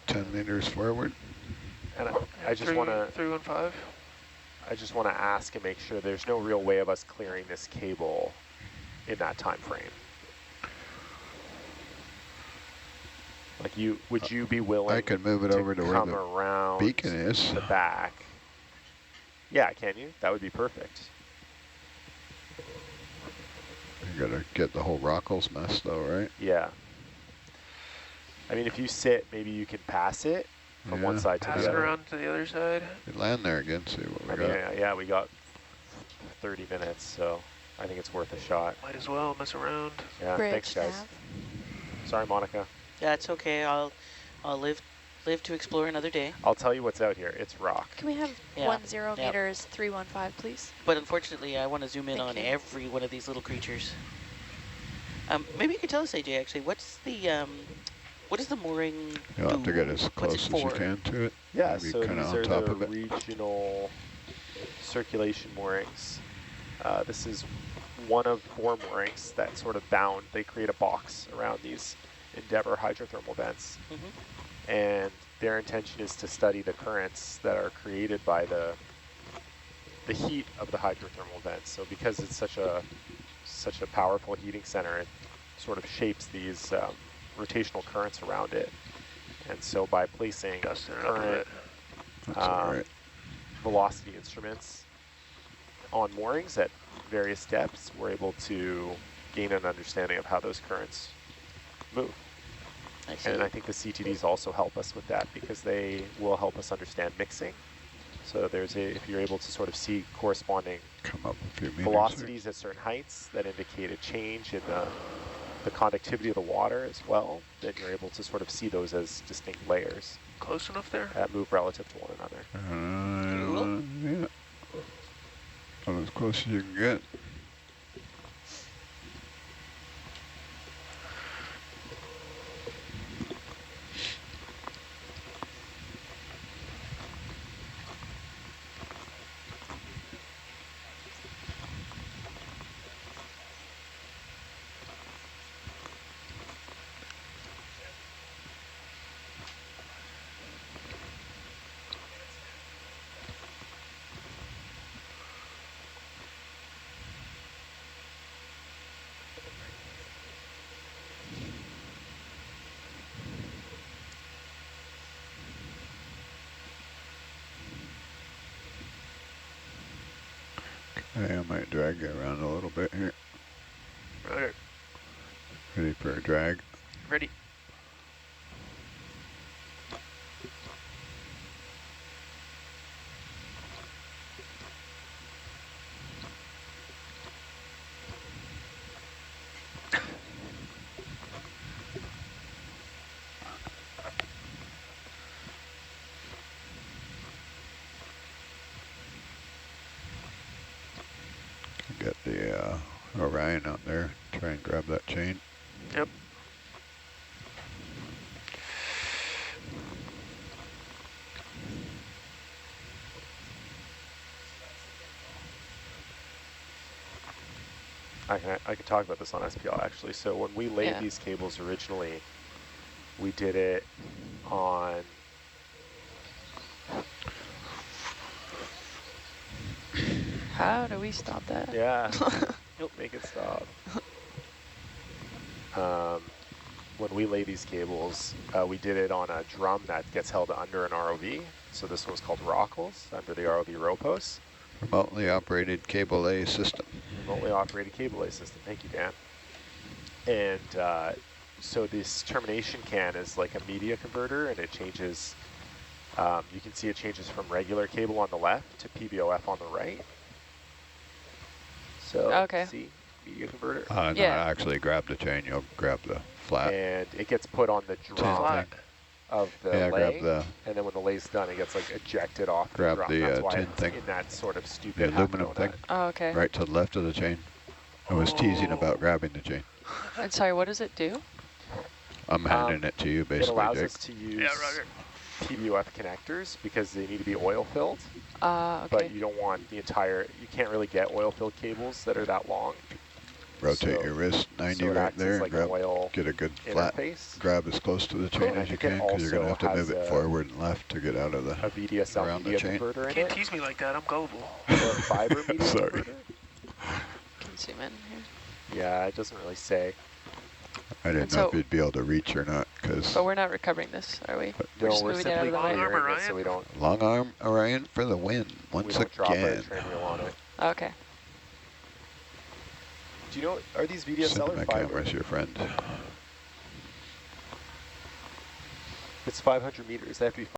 10 meters forward. and I just want to 315. ask and make sure there's no real way of us clearing this cable in that time frame. Like, would you be willing I can move it over to where come the around beacon is. the back? Yeah, can you? That would be perfect. You gotta get the whole rockles mess though, right? Yeah. I mean, if you sit, maybe you can pass it from one Yeah. side to Pass the it other. around to the other side. We land there again, see what we I got. mean, yeah, we got 30 minutes, so I think it's worth a shot. Might as well mess around. Yeah, bridge thanks, guys. nav. Sorry, Monica. Yeah, it's okay. I'll live to explore another day. I'll tell you what's out here. It's rock. Can we have Yeah. 10 meters 315, please? But unfortunately, I want to zoom in Thank on you. every one of these little creatures. Maybe you could tell us, AJ, actually, what is the mooring You'll have to get as What's it close as you for? can to it. Yeah, Maybe so kinda these on are top the of it. regional circulation moorings. This is one of 4 moorings that sort of bound. They create a box around these Endeavour hydrothermal vents. And their intention is to study the currents that are created by the heat of the hydrothermal vents. So because it's such a powerful heating center, it sort of shapes these rotational currents around it. And so by placing current velocity instruments on moorings at various depths, we're able to gain an understanding of how those currents move. And I think the CTDs also help us with that because they will help us understand mixing. So if you're able to sort of see corresponding velocities at certain heights that indicate a change in the conductivity of the water as well, then you're able to sort of see those as distinct layers. Close enough there? That move relative to one another. Yeah. About as close as you can get. I might drag you around a little bit here. Roger. Ready for a drag? Ready. Get the Orion out there. Try and grab that chain. Yep. I can talk about this on SPL actually. So when we laid these cables originally, we did it on How do we stop that? Yeah, make it stop. When we lay these cables, we did it on a drum that gets held under an ROV. So this one's called Rockles, under the ROV row post. Remotely operated cable lay system. Remotely operated cable lay system. Thank you, Dan. And so this termination can is like a media converter, and it changes. You can see it changes from regular cable on the left to PBOF on the right. So see, media converter. No, actually grab the chain. You'll grab the flat. And it gets put on the drum of the lay. Grab the. And then when the lay's done, it gets like ejected off grab the drum. the That's why tin it's thing. In that sort of stupid the aluminum thing. Oh, okay. Right to the left of the chain. I was teasing about grabbing the chain. And sorry, what does it do? I'm handing it to you, basically, It allows Jake. us to use PBOF connectors because they need to be oil filled. Okay. But you don't want the entire, you can't really get oil filled cables that are that long. Rotate your wrist 90 right there and grab, get a good flat grab as close to the chain as you can, because you're going to have to move it forward and left to get out of the around the chain. You can't tease me like that, I'm gullible. Or fiber media Sorry. converter? Can zoom in here. Yeah, it doesn't really say. I didn't know if you'd be able to reach or not, because... But we're not recovering this, are we? No, we're simply clearing it so we don't... Long arm Orion for the win, once again. Drop our train wheel on it. Okay. Do you know, are these VDSL or my fiber? camera's your friend. It's 500 meters. They have to be